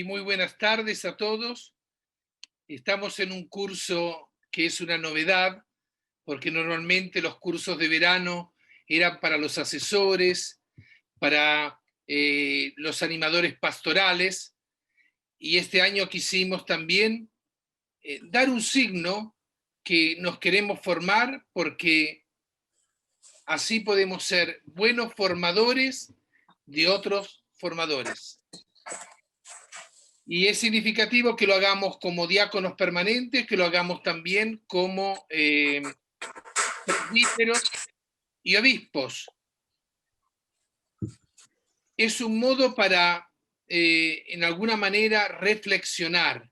Muy buenas tardes a todos. Estamos en un curso que es una novedad, porque normalmente los cursos de verano eran para los asesores, para los animadores pastorales, y este año quisimos también dar un signo que nos queremos formar, porque así podemos ser buenos formadores de otros formadores. Y es significativo que lo hagamos como diáconos permanentes, que lo hagamos también como presbíteros y obispos. Es un modo para, en alguna manera, reflexionar,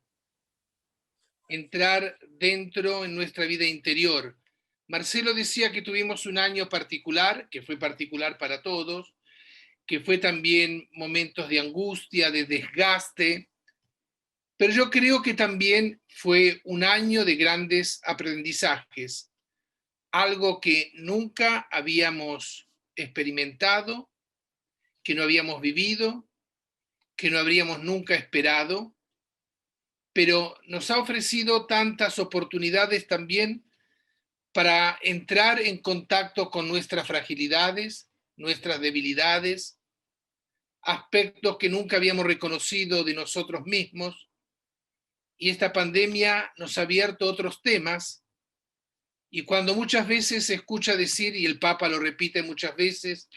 entrar dentro en nuestra vida interior. Marcelo decía que tuvimos un año particular, que fue particular para todos, que fue también momentos de angustia, de desgaste, pero yo creo que también fue un año de grandes aprendizajes, algo que nunca habíamos experimentado, que no habíamos vivido, que no habríamos nunca esperado, pero nos ha ofrecido tantas oportunidades también para entrar en contacto con nuestras fragilidades, nuestras debilidades, aspectos que nunca habíamos reconocido de nosotros mismos. Y esta pandemia nos ha abierto otros temas, y cuando muchas veces se escucha decir, y el Papa lo repite muchas veces,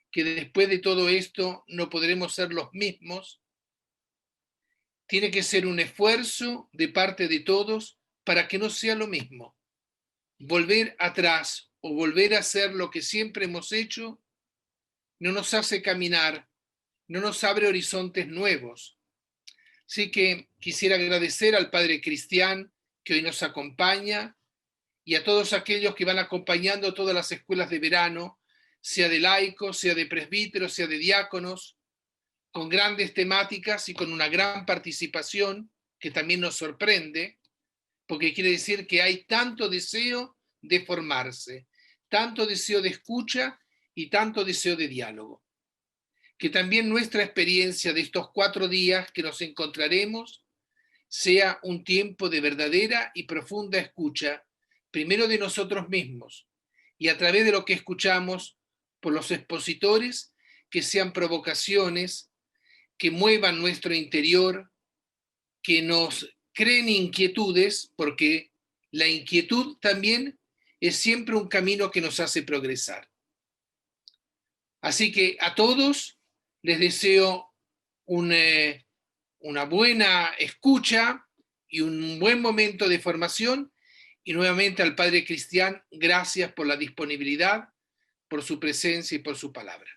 que después de todo esto no podremos ser los mismos, tiene que ser un esfuerzo de parte de todos para que no sea lo mismo. Volver atrás o volver a hacer lo que siempre hemos hecho no nos hace caminar, no nos abre horizontes nuevos. Así que quisiera agradecer al Padre Cristian, que hoy nos acompaña, y a todos aquellos que van acompañando todas las escuelas de verano, sea de laicos, sea de presbíteros, sea de diáconos, con grandes temáticas y con una gran participación que también nos sorprende, porque quiere decir que hay tanto deseo de formarse, tanto deseo de escucha y tanto deseo de diálogo. Que también nuestra experiencia de estos 4 días que nos encontraremos sea un tiempo de verdadera y profunda escucha, primero de nosotros mismos, y a través de lo que escuchamos por los expositores, que sean provocaciones que muevan nuestro interior, que nos creen inquietudes, porque la inquietud también es siempre un camino que nos hace progresar. Así que a todos les deseo una buena escucha y un buen momento de formación, y nuevamente al Padre Cristian, gracias por la disponibilidad, por su presencia y por su palabra.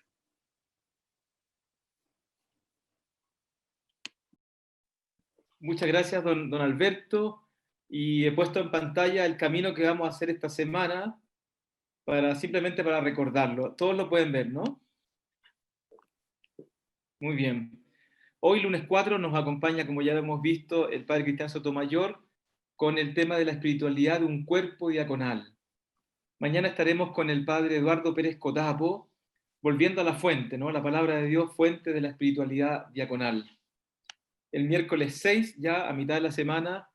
Muchas gracias, don Alberto, y he puesto en pantalla el camino que vamos a hacer esta semana simplemente para recordarlo. Todos lo pueden ver, ¿no? Muy bien. Hoy, lunes 4, nos acompaña, como ya hemos visto, el Padre Cristian Sotomayor con el tema de la espiritualidad de un cuerpo diaconal. Mañana estaremos con el Padre Eduardo Pérez Cotapo, volviendo a la fuente, ¿no? La palabra de Dios, fuente de la espiritualidad diaconal. El miércoles 6, ya a mitad de la semana,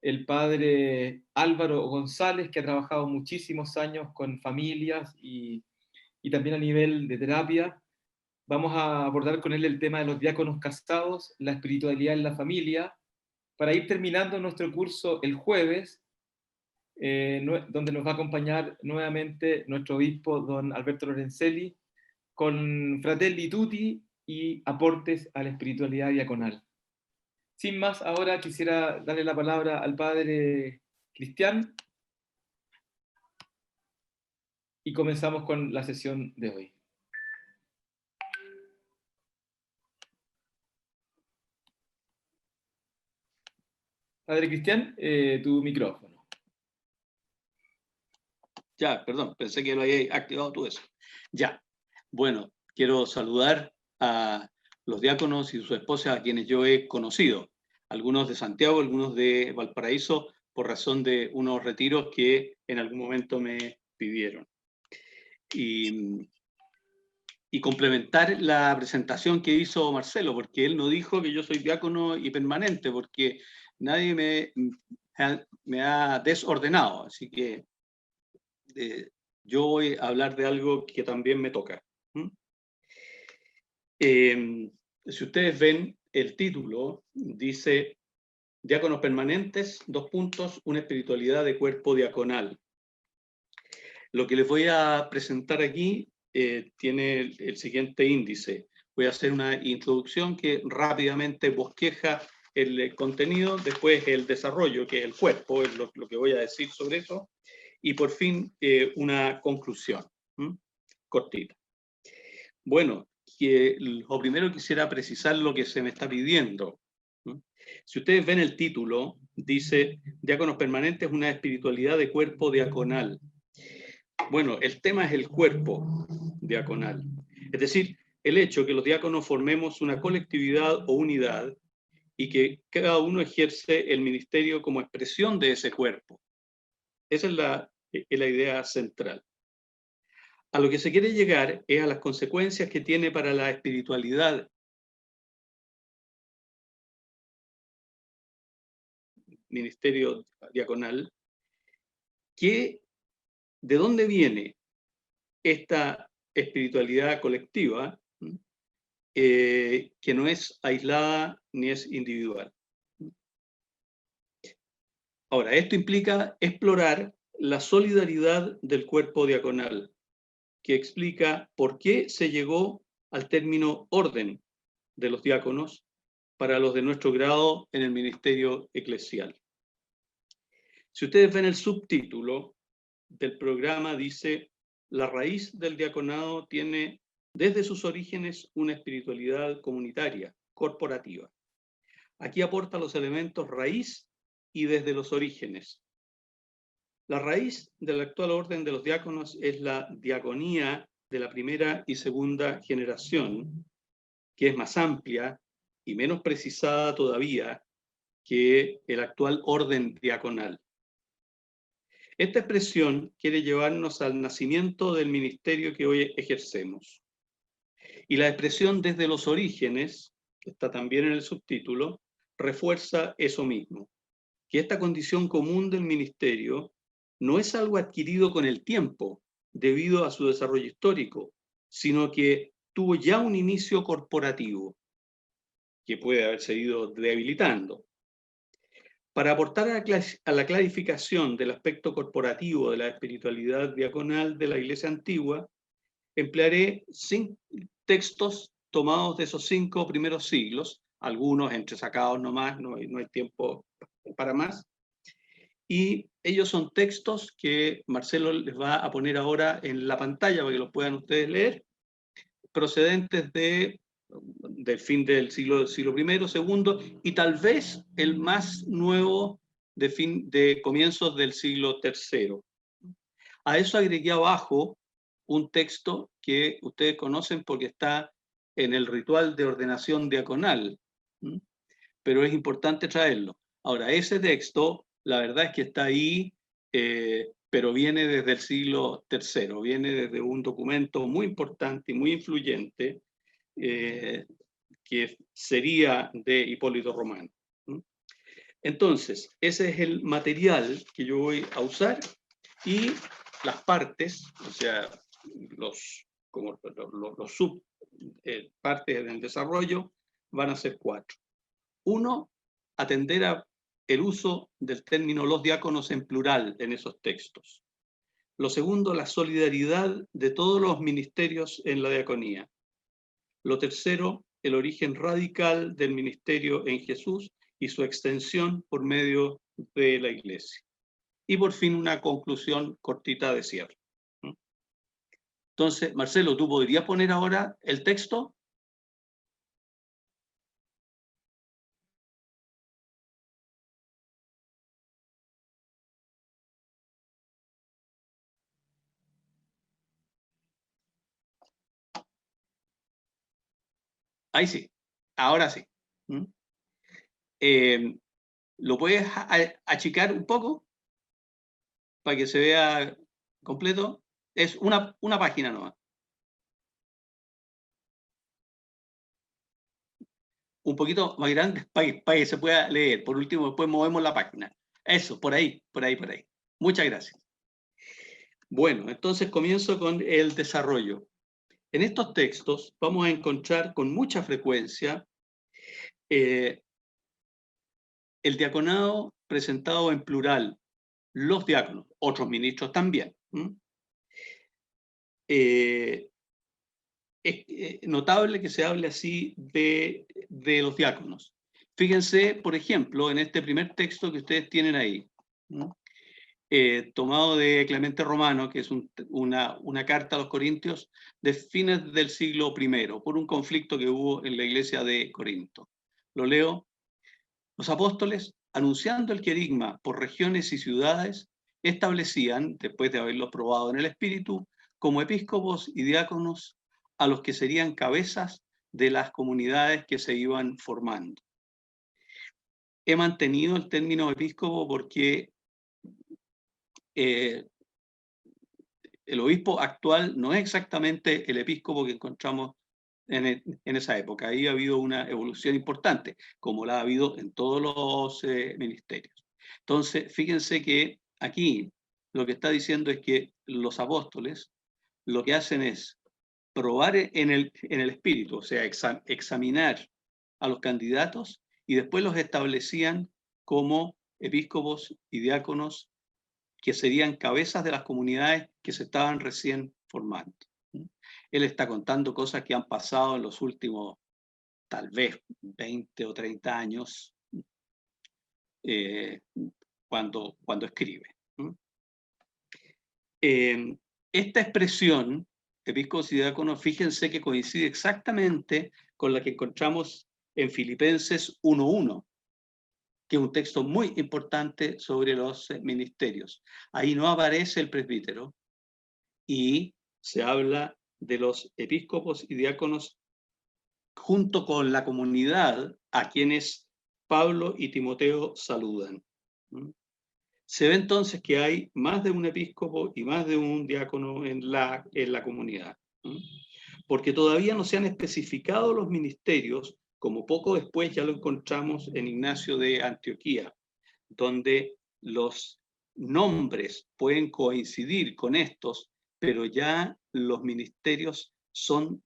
el Padre Álvaro González, que ha trabajado muchísimos años con familias y también a nivel de terapia. Vamos a abordar con él el tema de los diáconos casados, la espiritualidad en la familia, para ir terminando nuestro curso el jueves, donde nos va a acompañar nuevamente nuestro obispo, don Alberto Lorenzelli, con Fratelli Tutti y aportes a la espiritualidad diaconal. Sin más, ahora quisiera darle la palabra al Padre Cristian y comenzamos con la sesión de hoy. Padre Cristian, tu micrófono. Ya, perdón, pensé que lo había activado tú eso. Ya, bueno, quiero saludar a los diáconos y sus esposas a quienes yo he conocido, algunos de Santiago, algunos de Valparaíso, por razón de unos retiros que en algún momento me pidieron. Y y complementar la presentación que hizo Marcelo, porque él no dijo que yo soy diácono y permanente, porque nadie me ha desordenado, así que yo voy a hablar de algo que también me toca. Si ustedes ven el título, dice Diáconos permanentes, una espiritualidad de cuerpo diaconal. Lo que les voy a presentar aquí tiene el siguiente índice. Voy a hacer una introducción que rápidamente bosqueja el contenido, después el desarrollo, que es el cuerpo, es lo que voy a decir sobre eso, y por fin una conclusión cortita. Bueno, lo primero quisiera precisar lo que se me está pidiendo. Si ustedes ven el título, dice Diáconos permanentes, una espiritualidad de cuerpo diaconal. Bueno, el tema es el cuerpo diaconal. Es decir, el hecho que los diáconos formemos una colectividad o unidad y que cada uno ejerce el ministerio como expresión de ese cuerpo. Esa es la idea central. A lo que se quiere llegar es a las consecuencias que tiene para la espiritualidad ministerio diaconal, ¿de dónde viene esta espiritualidad colectiva que no es aislada ni es individual? Ahora, esto implica explorar la solidaridad del cuerpo diaconal, que explica por qué se llegó al término orden de los diáconos para los de nuestro grado en el ministerio eclesial. Si ustedes ven el subtítulo del programa, dice: la raíz del diaconado tiene desde sus orígenes una espiritualidad comunitaria, corporativa. Aquí aporta los elementos raíz y desde los orígenes. La raíz del actual orden de los diáconos es la diaconía de la primera y segunda generación, que es más amplia y menos precisada todavía que el actual orden diaconal. Esta expresión quiere llevarnos al nacimiento del ministerio que hoy ejercemos. Y la expresión desde los orígenes, que está también en el subtítulo, refuerza eso mismo, que esta condición común del ministerio no es algo adquirido con el tiempo, debido a su desarrollo histórico, sino que tuvo ya un inicio corporativo, que puede haberse ido debilitando. Para aportar a la clarificación del aspecto corporativo de la espiritualidad diaconal de la Iglesia antigua, emplearé 5 textos tomados de esos 5 primeros siglos, algunos entresacados nomás, no hay tiempo para más, y ellos son textos que Marcelo les va a poner ahora en la pantalla para que los puedan ustedes leer, procedentes del fin del siglo I, II, y tal vez el más nuevo de comienzos del siglo III. A eso agregué abajo un texto que ustedes conocen porque está en el ritual de ordenación diaconal, pero es importante traerlo. Ahora, ese texto, la verdad es que está ahí, pero viene desde el siglo III, viene desde un documento muy importante y muy influyente, que sería de Hipólito Romano. Entonces, ese es el material que yo voy a usar, y las partes, o sea, los partes del desarrollo van a ser 4. 1, atender a el uso del término los diáconos en plural en esos textos. Lo segundo, la solidaridad de todos los ministerios en la diaconía. Lo tercero, el origen radical del ministerio en Jesús y su extensión por medio de la Iglesia. Y por fin una conclusión cortita de cierre. Entonces, Marcelo, ¿tú podrías poner ahora el texto? Ahí sí, ahora sí. ¿Lo puedes achicar un poco para que se vea completo? Es una página nomás. un poquito más grande para que se pueda leer. Por último, después movemos la página. Eso, por ahí. Muchas gracias. Bueno, entonces comienzo con el desarrollo. En estos textos vamos a encontrar con mucha frecuencia el diaconado presentado en plural, los diáconos, otros ministros también. Es notable que se hable así de los diáconos. Fíjense, por ejemplo, en este primer texto que ustedes tienen ahí, tomado de Clemente Romano, que es una carta a los Corintios de fines del siglo I, por un conflicto que hubo en la iglesia de Corinto. Lo leo. Los apóstoles, anunciando el querigma por regiones y ciudades, establecían, después de haberlo probado en el Espíritu, como episcopos y diáconos a los que serían cabezas de las comunidades que se iban formando. He mantenido el término episcopo porque el obispo actual no es exactamente el episcopo que encontramos en esa época. Ahí ha habido una evolución importante, como la ha habido en todos los ministerios. Entonces, fíjense que aquí lo que está diciendo es que los apóstoles lo que hacen es probar en el espíritu, o sea, examinar a los candidatos y después los establecían como episcopos y diáconos que serían cabezas de las comunidades que se estaban recién formando. Él está contando cosas que han pasado en los últimos, tal vez, 20 o 30 años, cuando escribe. Esta expresión, episcopos y diáconos, fíjense que coincide exactamente con la que encontramos en Filipenses 1:1, que es un texto muy importante sobre los ministerios. Ahí no aparece el presbítero y se habla de los episcopos y diáconos junto con la comunidad a quienes Pablo y Timoteo saludan. Se ve entonces que hay más de un episcopo y más de un diácono en la comunidad, porque todavía no se han especificado los ministerios, como poco después ya lo encontramos en Ignacio de Antioquía, donde los nombres pueden coincidir con estos, pero ya los ministerios son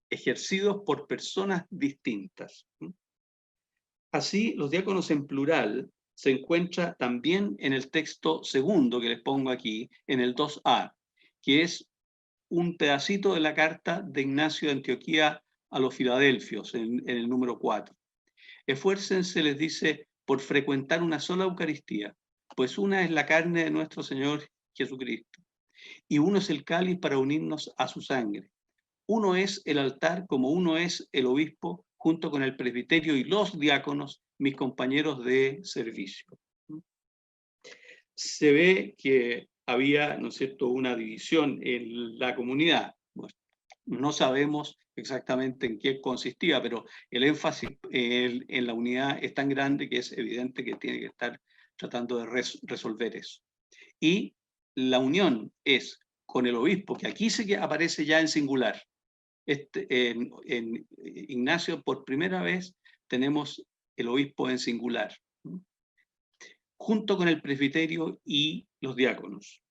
ejercidos por personas distintas. Así, los diáconos en plural se encuentra también en el texto segundo que les pongo aquí, en el 2a, que es un pedacito de la carta de Ignacio de Antioquía a los Filadelfios, en el número 4. Esfuércense, les dice, por frecuentar una sola Eucaristía, pues una es la carne de nuestro Señor Jesucristo, y uno es el cáliz para unirnos a su sangre. Uno es el altar como uno es el obispo, junto con el presbiterio y los diáconos, mis compañeros de servicio. Se ve que había, ¿no es cierto?, una división en la comunidad. Bueno, no sabemos exactamente en qué consistía, pero el énfasis en la unidad es tan grande que es evidente que tiene que estar tratando de resolver eso. Y la unión es con el obispo, que aquí sí que aparece ya en singular. En Ignacio, por primera vez, tenemos el obispo en singular, junto con el presbiterio y los diáconos.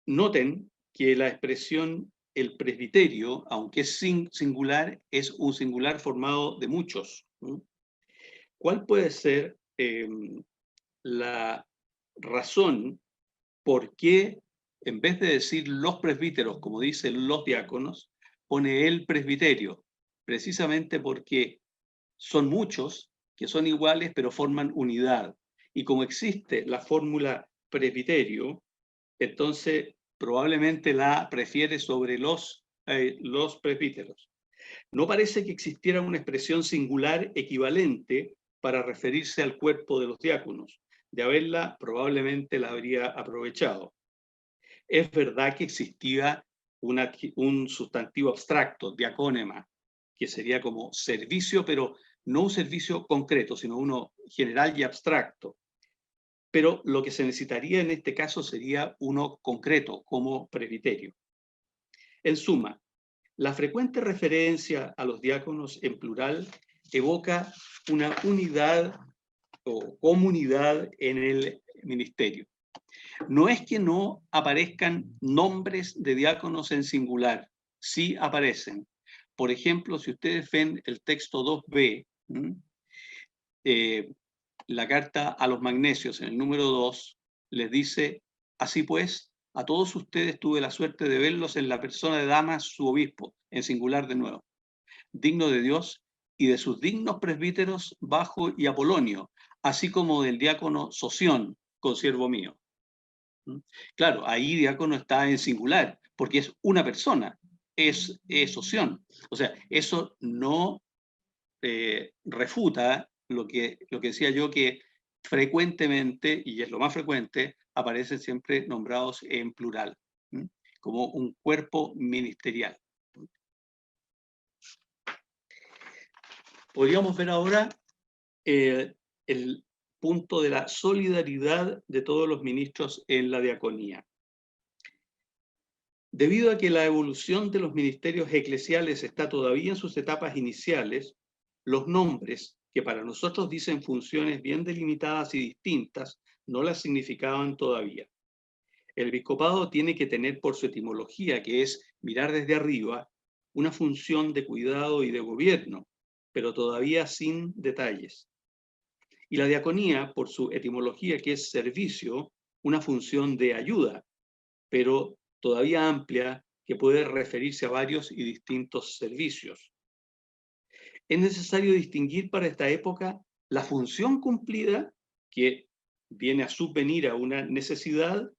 Noten que la expresión el presbiterio, aunque es singular, es un singular formado de muchos. ¿Cuál puede ser la razón por qué, en vez de decir los presbíteros, como dicen los diáconos, pone el presbiterio? Precisamente porque son muchos que son iguales, pero forman unidad. Y como existe la fórmula presbiterio, entonces probablemente la prefiere sobre los presbíteros. No parece que existiera una expresión singular equivalente para referirse al cuerpo de los diáconos. De haberla, probablemente la habría aprovechado. Es verdad que existía un sustantivo abstracto, diacónema, que sería como servicio, pero no un servicio concreto, sino uno general y abstracto. Pero lo que se necesitaría en este caso sería uno concreto, como presbiterio. En suma, La frecuente referencia a los diáconos en plural evoca una unidad o comunidad en el ministerio. No es que no aparezcan nombres de diáconos en singular, sí aparecen. Por ejemplo, si ustedes ven el texto 2b, la carta a los magnesios en el número 2, les dice, así pues, a todos ustedes tuve la suerte de verlos en la persona de Damas, su obispo, en singular de nuevo, digno de Dios y de sus dignos presbíteros Bajo y Apolonio, así como del diácono Soción, consiervo mío. Claro, ahí diácono está en singular, porque es una persona, es Soción. O sea, eso no refuta lo que decía yo, que frecuentemente, y es lo más frecuente, aparecen siempre nombrados en plural, como un cuerpo ministerial. Podríamos ver ahora el punto de la solidaridad de todos los ministros en la diaconía. Debido a que la evolución de los ministerios eclesiales está todavía en sus etapas iniciales, los nombres, que para nosotros dicen funciones bien delimitadas y distintas, no las significaban todavía. El episcopado tiene que tener por su etimología, que es mirar desde arriba, una función de cuidado y de gobierno, pero todavía sin detalles. Y la diaconía, por su etimología, que es servicio, una función de ayuda, pero todavía amplia, que puede referirse a varios y distintos servicios. Es necesario distinguir para esta época la función cumplida, que viene a subvenir a una necesidad,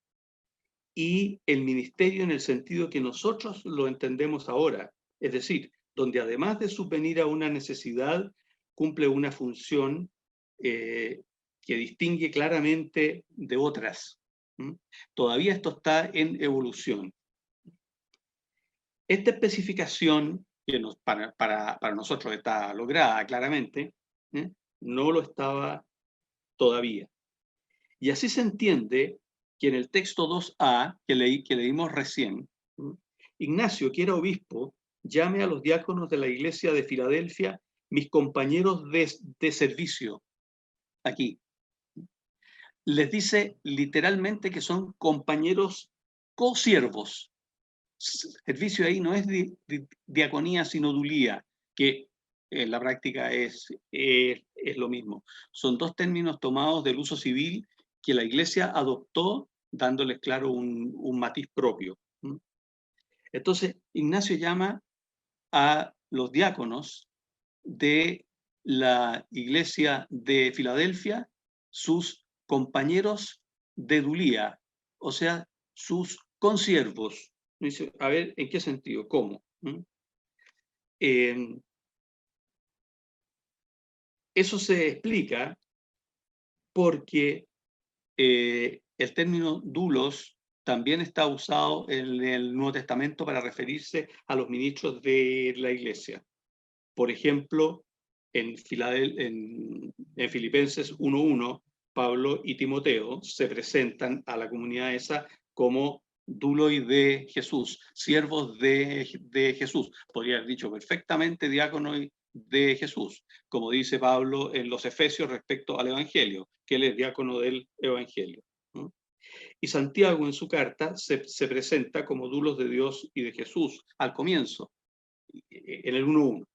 y el ministerio en el sentido que nosotros lo entendemos ahora, es decir, donde además de subvenir a una necesidad, cumple una función que distingue claramente de otras. Todavía esto está en evolución. Esta especificación, que para nosotros está lograda claramente, no lo estaba todavía. Y así se entiende que en el texto 2a que leímos recién, Ignacio, que era obispo, llame a los diáconos de la iglesia de Filadelfia mis compañeros de servicio. Aquí. Les dice literalmente que son compañeros co-siervos. Servicio ahí no es diaconía, sino dulía, que en la práctica es lo mismo. Son dos términos tomados del uso civil que la Iglesia adoptó, dándoles, claro, un matiz propio. Entonces, Ignacio llama a los diáconos de la Iglesia de Filadelfia sus compañeros de dulía, o sea, sus consiervos. Dice, a ver, ¿en qué sentido? ¿Cómo? Eso se explica porque el término dulos también está usado en el Nuevo Testamento para referirse a los ministros de la Iglesia. Por ejemplo, en Filipenses 1:1, Pablo y Timoteo se presentan a la comunidad esa como duloi de Jesús, siervos de Jesús. Podría haber dicho perfectamente diáconoi de Jesús, como dice Pablo en los Efesios respecto al Evangelio, que él es diácono del Evangelio. Y Santiago en su carta se presenta como dulos de Dios y de Jesús al comienzo, en el 1:1.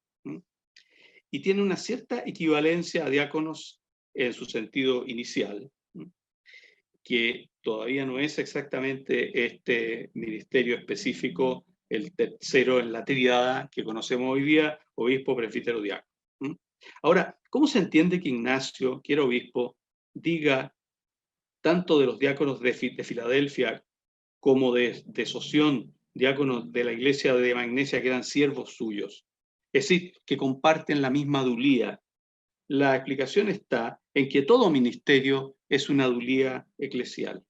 Y tiene una cierta equivalencia a diáconos en su sentido inicial, que todavía no es exactamente este ministerio específico, el tercero en la tríada que conocemos hoy día, obispo, presbítero, diácono. Ahora, ¿cómo se entiende que Ignacio, que era obispo, diga tanto de los diáconos de Filadelfia como de Soción, diáconos de la iglesia de Magnesia, que eran siervos suyos? Es decir, que comparten la misma dulía. La explicación está en que todo ministerio es una dulía eclesial.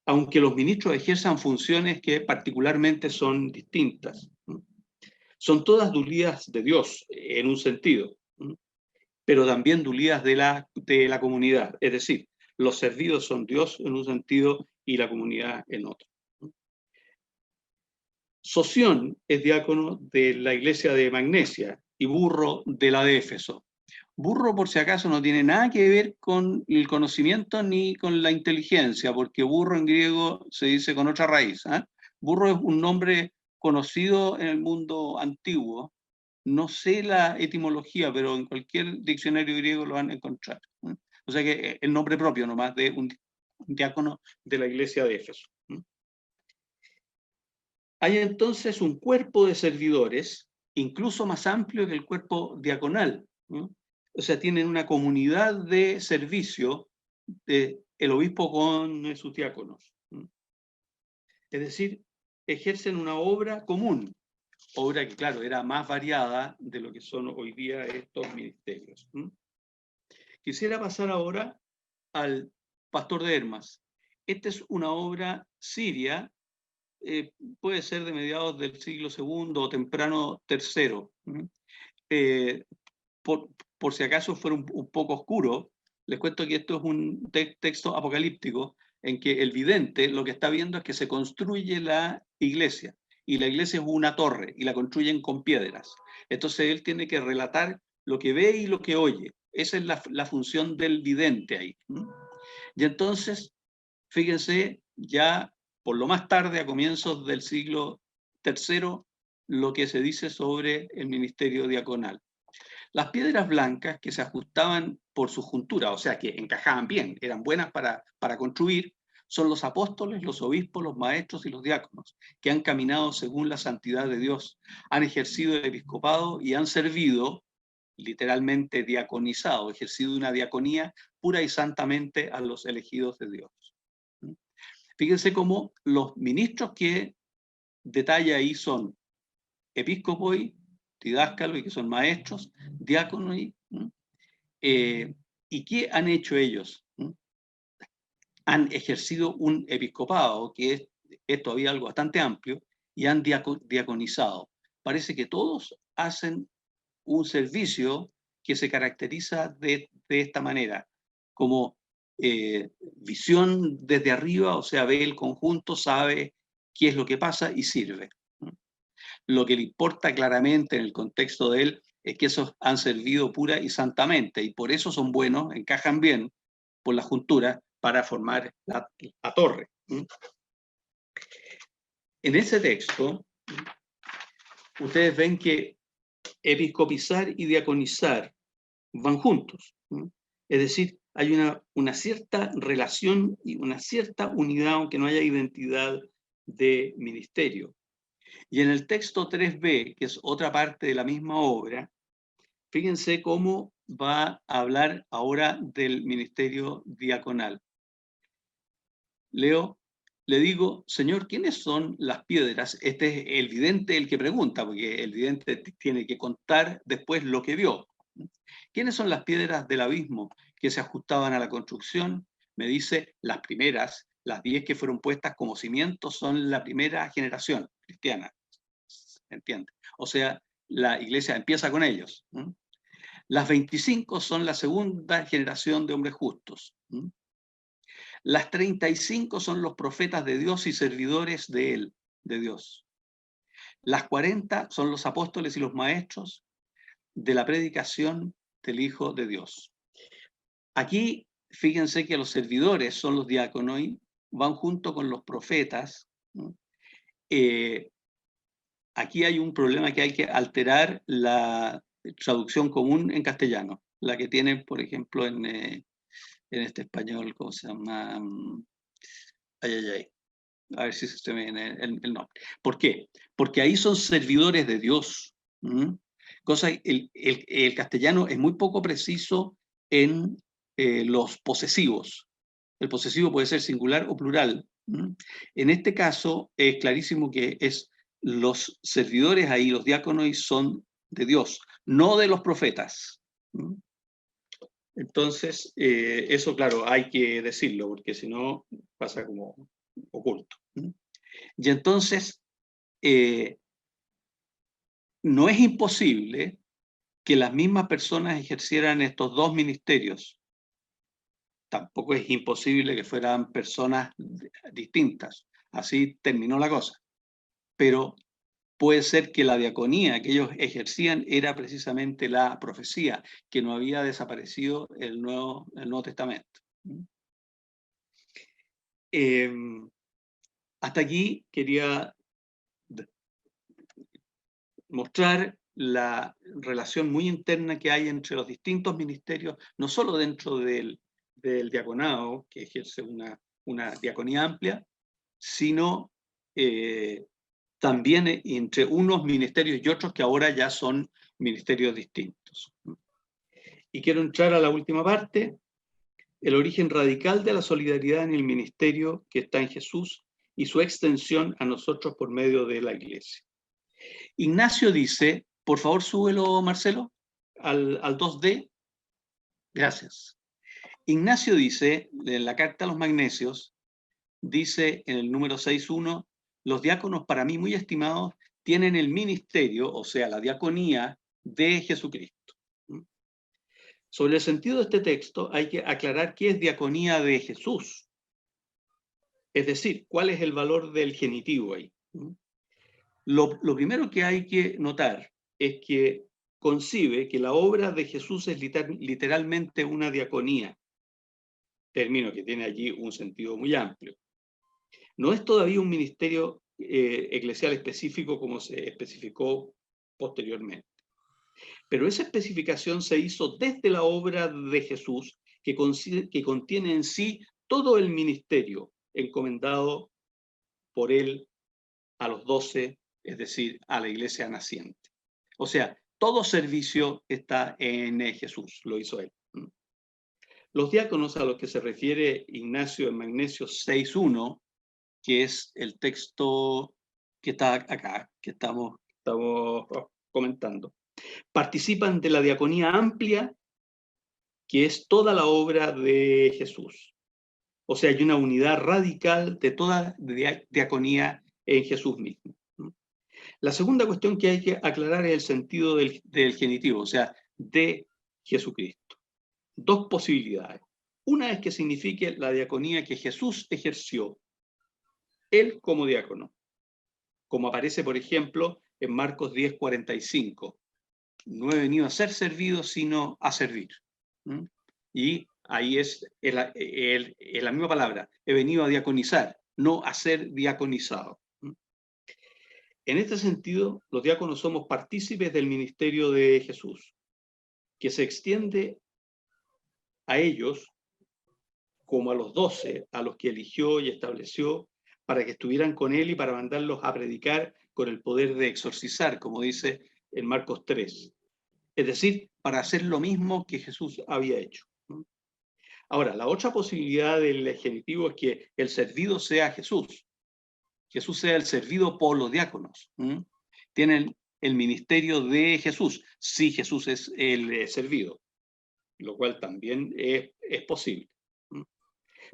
Aunque los ministros ejerzan funciones que particularmente son distintas. Son todas dulías de Dios, en un sentido, pero también dulías de la comunidad. Es decir, los servidos son Dios en un sentido y la comunidad en otro. Soción es diácono de la iglesia de Magnesia y Burro de la de Éfeso. Burro, por si acaso, no tiene nada que ver con el conocimiento ni con la inteligencia, porque burro en griego se dice con otra raíz. Burro es un nombre conocido en el mundo antiguo. No sé la etimología, pero en cualquier diccionario griego lo van a encontrar. O sea que el nombre propio nomás de un diácono de la iglesia de Éfeso. Hay entonces un cuerpo de servidores, incluso más amplio que el cuerpo diaconal. O sea, tienen una comunidad de servicio el obispo con sus diáconos. Es decir, ejercen una obra común, obra que, claro, era más variada de lo que son hoy día estos ministerios. Quisiera pasar ahora al Pastor de Hermas. Esta es una obra siria, puede ser de mediados del siglo II o temprano tercero. Por si acaso fuera un poco oscuro, les cuento que esto es un texto apocalíptico en que el vidente lo que está viendo es que se construye la iglesia, y la iglesia es una torre, y la construyen con piedras. Entonces él tiene que relatar lo que ve y lo que oye. Esa es la función del vidente ahí. Y entonces, fíjense, ya por lo más tarde, a comienzos del siglo III, lo que se dice sobre el ministerio diaconal. Las piedras blancas que se ajustaban por su juntura, o sea, que encajaban bien, eran buenas para construir, son los apóstoles, los obispos, los maestros y los diáconos, que han caminado según la santidad de Dios, han ejercido el episcopado y han servido, literalmente diaconizado, ejercido una diaconía pura y santamente a los elegidos de Dios. Fíjense cómo los ministros que detalla ahí son episcopoi, didáscalos, y que son maestros, diáconos, ¿y qué han hecho ellos? Han ejercido un episcopado, que es todavía algo bastante amplio, y han diaconizado. Parece que todos hacen un servicio que se caracteriza de esta manera, como visión desde arriba, o sea, ve el conjunto, sabe qué es lo que pasa y sirve. Lo que le importa claramente en el contexto de él es que esos han servido pura y santamente, y por eso son buenos, encajan bien por la juntura para formar la torre. En ese texto, ustedes ven que episcopizar y diaconizar van juntos. Es decir, hay una cierta relación y una cierta unidad, aunque no haya identidad de ministerio. Y en el texto 3b, que es otra parte de la misma obra, fíjense cómo va a hablar ahora del ministerio diaconal. Leo, le digo, Señor, ¿quiénes son las piedras? Este es el vidente el que pregunta, porque el vidente tiene que contar después lo que vio. ¿Quiénes son las piedras del abismo que se ajustaban a la construcción? Me dice, las primeras, las 10 que fueron puestas como cimientos, son la primera generación cristiana. ¿Entiende? O sea, la iglesia empieza con ellos. Las 25 son la segunda generación de hombres justos. Las 35 son los profetas de Dios y servidores de él, de Dios. Las 40 son los apóstoles y los maestros de la predicación del Hijo de Dios. Aquí, fíjense que los servidores son los diáconos, van junto con los profetas. Aquí hay un problema que hay que alterar la traducción común en castellano, la que tienen, por ejemplo, en este español, ¿cómo se llama? A ver si se me viene el nombre. ¿Por qué? Porque ahí son servidores de Dios. Cosa, el castellano es muy poco preciso en los posesivos. El posesivo puede ser singular o plural. En este caso es clarísimo que los servidores ahí, los diáconos, son de Dios, no de los profetas. Entonces, eso, claro, hay que decirlo, porque si no pasa como oculto. Y entonces, no es imposible que las mismas personas ejercieran estos dos ministerios. Tampoco es imposible que fueran personas distintas. Así terminó la cosa. Pero puede ser que la diaconía que ellos ejercían era precisamente la profecía, que no había desaparecido el Nuevo Testamento. Hasta aquí quería mostrar la relación muy interna que hay entre los distintos ministerios, no solo dentro del diaconado, que ejerce una diaconía amplia, sino también entre unos ministerios y otros que ahora ya son ministerios distintos. Y quiero entrar a la última parte, el origen radical de la solidaridad en el ministerio que está en Jesús y su extensión a nosotros por medio de la Iglesia. Ignacio dice, por favor súbelo, Marcelo, al 2D. Gracias. Ignacio dice, en la carta a los Magnesios, dice en el número 6.1, los diáconos para mí muy estimados tienen el ministerio, o sea, la diaconía de Jesucristo. Sobre el sentido de este texto hay que aclarar qué es diaconía de Jesús. Es decir, cuál es el valor del genitivo ahí. Lo primero que hay que notar es que concibe que la obra de Jesús es literalmente una diaconía, término que tiene allí un sentido muy amplio. No es todavía un ministerio eclesial específico como se especificó posteriormente. Pero esa especificación se hizo desde la obra de Jesús, que contiene en sí todo el ministerio encomendado por él a los 12, es decir, a la iglesia naciente. O sea, todo servicio está en Jesús, lo hizo él. Los diáconos a los que se refiere Ignacio en Magnesios 6.1, que es el texto que está acá, que estamos comentando, participan de la diaconía amplia, que es toda la obra de Jesús. O sea, hay una unidad radical de toda diaconía en Jesús mismo. La segunda cuestión que hay que aclarar es el sentido del genitivo, o sea, de Jesucristo. Dos posibilidades. Una es que signifique la diaconía que Jesús ejerció, él como diácono, como aparece, por ejemplo, en Marcos 10:45. No he venido a ser servido, sino a servir. Y ahí es la misma palabra. He venido a diaconizar, no a ser diaconizado. En este sentido, los diáconos somos partícipes del ministerio de Jesús, que se extiende a ellos como a los 12, a los que eligió y estableció para que estuvieran con él y para mandarlos a predicar con el poder de exorcizar, como dice en Marcos 3. Es decir, para hacer lo mismo que Jesús había hecho. Ahora, la otra posibilidad del genitivo es que el servido sea Jesús. Jesús sea el servido por los diáconos. Tienen el ministerio de Jesús, si Jesús es el servido, lo cual también es posible.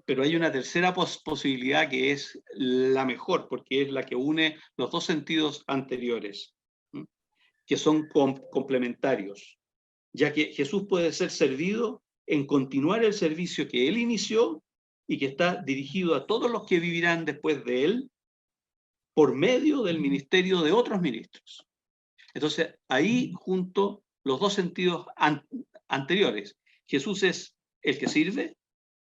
Pero hay una tercera posibilidad que es la mejor, porque es la que une los dos sentidos anteriores, que son complementarios, ya que Jesús puede ser servido en continuar el servicio que él inició y que está dirigido a todos los que vivirán después de él por medio del ministerio de otros ministros. Entonces, ahí junto los dos sentidos anteriores. Jesús es el que sirve,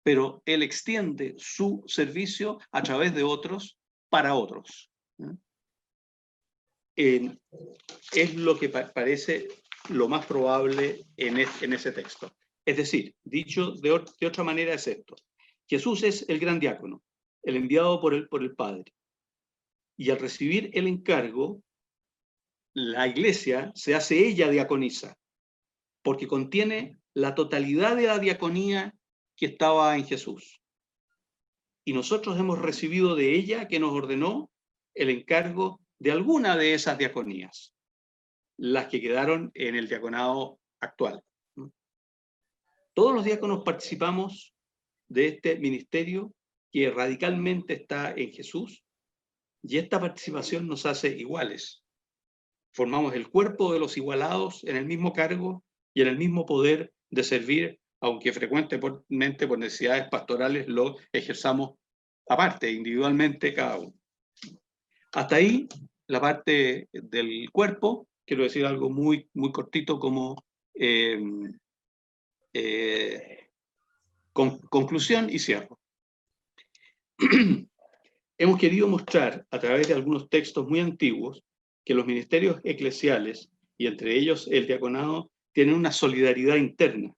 pero él extiende su servicio a través de otros para otros. Es lo que parece lo más probable en ese texto. Es decir, dicho de otra manera es esto. Jesús es el gran diácono, el enviado por el Padre. Y al recibir el encargo, la iglesia se hace ella diaconisa, porque contiene la totalidad de la diaconía que estaba en Jesús. Y nosotros hemos recibido de ella, que nos ordenó, el encargo de alguna de esas diaconías, las que quedaron en el diaconado actual. Todos los diáconos participamos de este ministerio que radicalmente está en Jesús, y esta participación nos hace iguales. Formamos el cuerpo de los igualados en el mismo cargo y en el mismo poder de servir, aunque frecuentemente por necesidades pastorales lo ejerzamos aparte, individualmente cada uno. Hasta ahí la parte del cuerpo, quiero decir algo muy, muy cortito como conclusión y cierro. Hemos querido mostrar a través de algunos textos muy antiguos que los ministerios eclesiales, y entre ellos el diaconado, tienen una solidaridad interna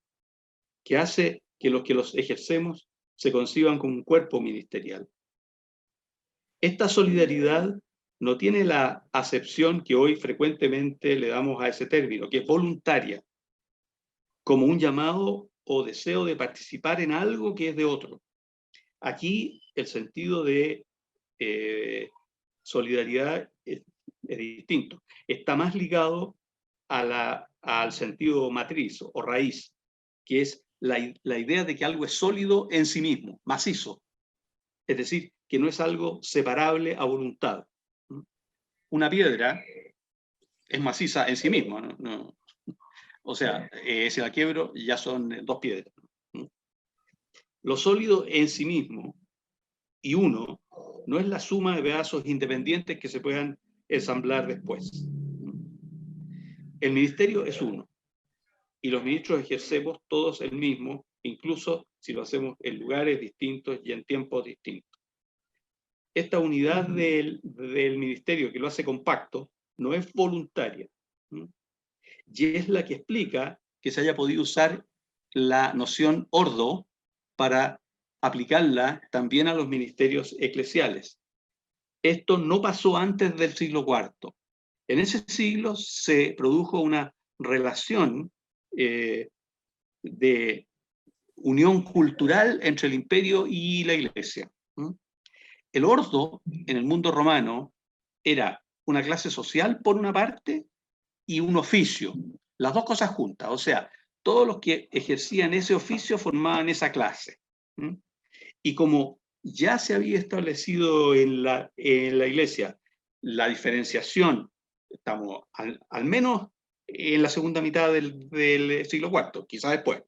que hace que los ejercemos se conciban como un cuerpo ministerial. Esta solidaridad no tiene la acepción que hoy frecuentemente le damos a ese término, que es voluntaria, como un llamado o deseo de participar en algo que es de otro. Aquí el sentido de solidaridad es distinto. Está más ligado al sentido matriz o raíz, que es la idea de que algo es sólido en sí mismo, macizo. Es decir, que no es algo separable a voluntad. Una piedra es maciza en sí misma, ¿no? O sea, si la quiebro, ya son dos piedras. Lo sólido en sí mismo y uno no es la suma de pedazos independientes que se puedan ensamblar después. El ministerio es uno, y los ministros ejercemos todos el mismo, incluso si lo hacemos en lugares distintos y en tiempos distintos. Esta unidad del ministerio que lo hace compacto no es voluntaria, y es la que explica que se haya podido usar la noción ordo para aplicarla también a los ministerios eclesiales. Esto no pasó antes del siglo IV. En ese siglo se produjo una relación de unión cultural entre el imperio y la iglesia. El ordo en el mundo romano era una clase social por una parte y un oficio, las dos cosas juntas, o sea, todos los que ejercían ese oficio formaban esa clase. Y como ya se había establecido en la iglesia la diferenciación, estamos al menos en la segunda mitad del siglo IV, quizás después,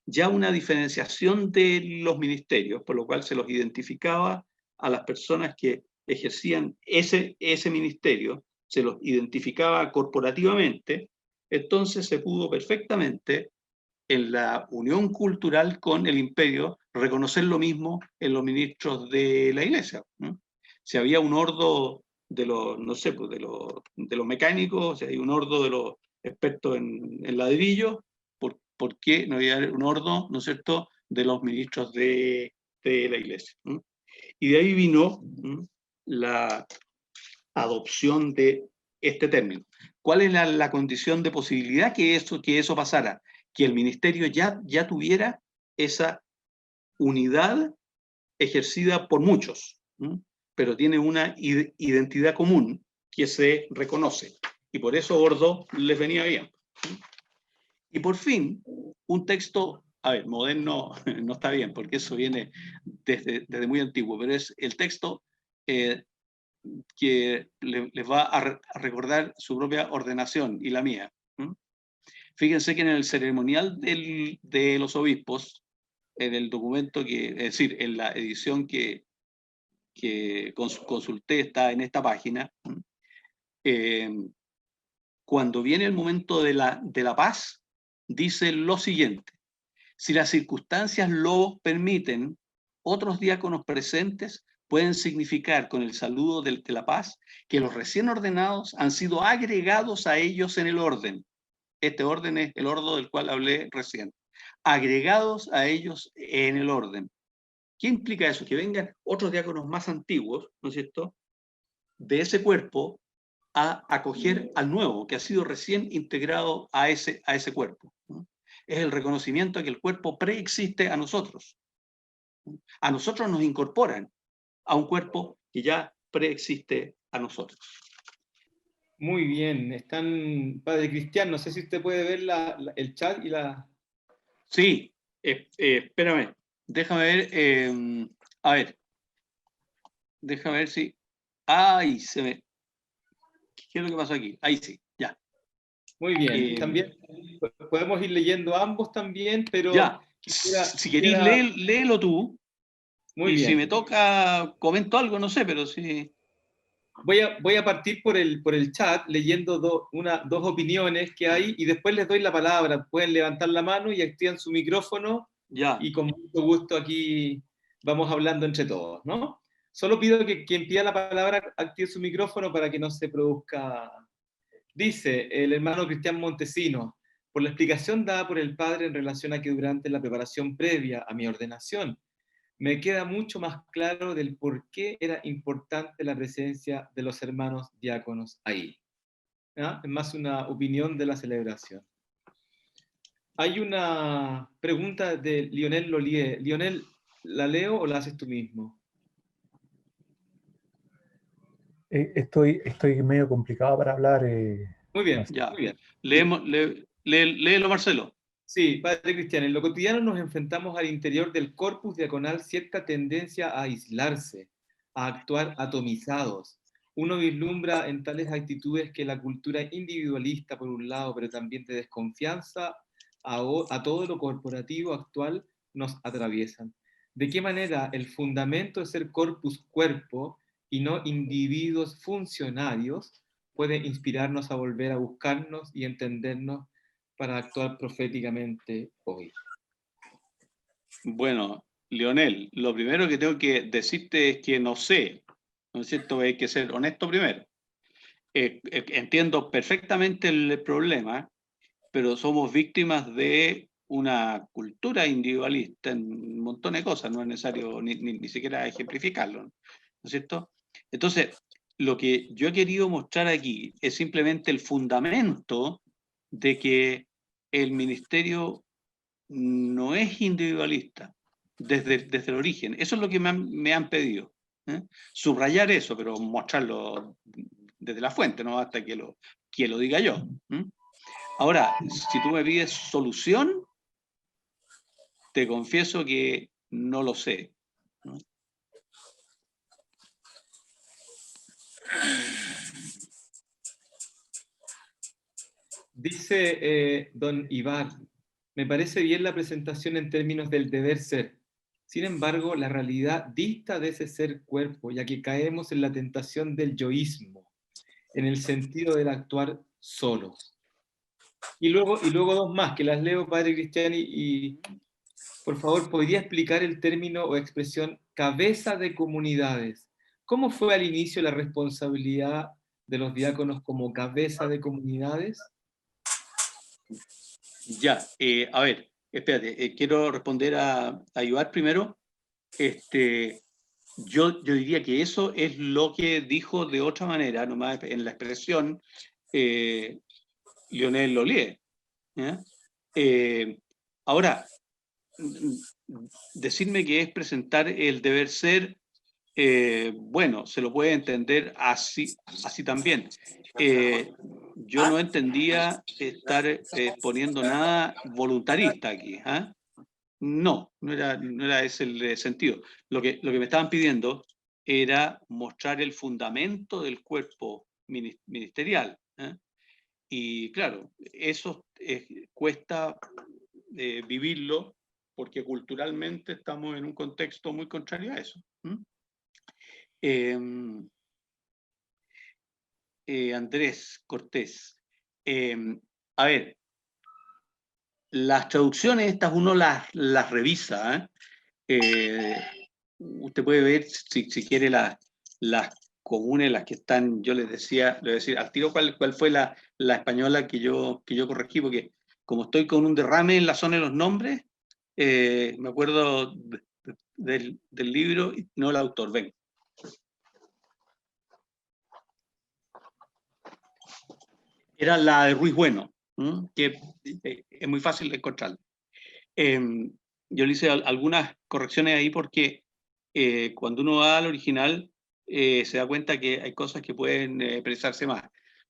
ya una diferenciación de los ministerios, por lo cual se los identificaba a las personas que ejercían ese ministerio, se los identificaba corporativamente, entonces se pudo perfectamente en la unión cultural con el imperio reconocer lo mismo en los ministros de la iglesia. Si había un ordo de los, no sé, pues de los mecánicos, si hay un ordo de los expertos en ladrillo, ¿por qué no había un ordo, no es cierto, de los ministros de la iglesia? Y de ahí vino la adopción de este término. ¿Cuál es la condición de posibilidad que eso pasara? Que el ministerio ya tuviera esa unidad ejercida por muchos, pero tiene una identidad común que se reconoce. Y por eso ordo les venía bien. Y por fin, un texto, a ver, moderno no está bien, porque eso viene desde muy antiguo, pero es el texto que les va a recordar su propia ordenación y la mía. Fíjense que en el ceremonial de los obispos, en el documento es decir, en la edición que consulté, está en esta página, cuando viene el momento de la paz, dice lo siguiente: si las circunstancias lo permiten, otros diáconos presentes pueden significar con el saludo de la paz que los recién ordenados han sido agregados a ellos en el orden. Este orden es el orden del cual hablé recién. Agregados a ellos en el orden. ¿Qué implica eso? Que vengan otros diáconos más antiguos, ¿no es cierto?, de ese cuerpo a acoger al nuevo, que ha sido recién integrado a ese cuerpo. Es el reconocimiento de que el cuerpo preexiste a nosotros. A nosotros nos incorporan a un cuerpo que ya preexiste a nosotros. Muy bien, están, Padre Cristian, no sé si usted puede ver el chat y la... Sí, espérame, déjame ver, a ver, déjame ver si... ¡Ay! ¿Qué es lo que pasó aquí? Ahí sí, ya. Muy bien, también podemos ir leyendo ambos también, pero... Ya, si querís, léelo tú. Muy y bien. si me toca, comento algo, no sé, pero sí. voy a partir por el chat leyendo dos opiniones que hay y después les doy la palabra. Pueden levantar la mano y activan su micrófono Ya. y con mucho gusto aquí vamos hablando entre todos, ¿no? Solo pido que quien pida la palabra active su micrófono para que no se produzca... Dice el hermano Cristian Montesino, por la explicación dada por el padre en relación a que durante la preparación previa a mi ordenación, me queda mucho más claro del por qué era importante la presencia de los hermanos diáconos ahí. ¿Ah? Es más una opinión de la celebración. Hay una pregunta de Lionel Lolier. Lionel, ¿la leo o la haces tú mismo? Estoy medio complicado para hablar. Muy bien, Ya. muy bien. Léelo, Marcelo. Sí, padre Cristian, en lo cotidiano nos enfrentamos al interior del corpus diaconal cierta tendencia a aislarse, a actuar atomizados. Uno vislumbra en tales actitudes que la cultura individualista, por un lado, pero también de desconfianza a todo lo corporativo actual nos atraviesan. ¿De qué manera el fundamento de ser corpus cuerpo y no individuos funcionarios puede inspirarnos a volver a buscarnos y entendernos para actuar proféticamente hoy? Bueno, Leonel, lo primero que tengo que decirte es que no sé, ¿no es cierto? Hay que ser honesto primero. Entiendo perfectamente el problema, pero somos víctimas de una cultura individualista en un montón de cosas, no es necesario ni siquiera ejemplificarlo, ¿no es cierto? Entonces, lo que yo he querido mostrar aquí es simplemente el fundamento de que el ministerio no es individualista desde el origen. Eso es lo que me han pedido. Subrayar eso, pero mostrarlo desde la fuente, no hasta que lo diga yo. Ahora, si tú me pides solución, te confieso que no lo sé, ¿no? Dice don Ibar, me parece bien la presentación en términos del deber ser. Sin embargo, la realidad dista de ese ser cuerpo, ya que caemos en la tentación del yoísmo, en el sentido del actuar solo. Y luego dos más, que las leo, padre Cristian, y por favor, ¿podría explicar el término o expresión cabeza de comunidades? ¿Cómo fue al inicio la responsabilidad de los diáconos como cabeza de comunidades? Ya, a ver, espérate, quiero responder a Ibar primero. Yo diría que eso es lo que dijo de otra manera, nomás en la expresión, Lionel Lolier. Ahora, decirme que es presentar el deber ser, bueno, se lo puede entender así también. Yo no entendía estar poniendo nada voluntarista aquí. No era ese el sentido. Lo que me estaban pidiendo era mostrar el fundamento del cuerpo ministerial. Y claro, eso cuesta vivirlo porque culturalmente estamos en un contexto muy contrario a eso. Andrés Cortés. A ver, las traducciones estas uno las revisa. Usted puede ver, si quiere, las comunes, las que están, yo les decía, le voy a decir al tiro cuál fue la española que yo corregí, porque como estoy con un derrame en la zona de los nombres, me acuerdo del libro y no el autor. Ven. Era la de Ruiz Bueno, que es muy fácil de encontrarla. Yo le hice algunas correcciones ahí porque cuando uno va al original se da cuenta que hay cosas que pueden precisarse más,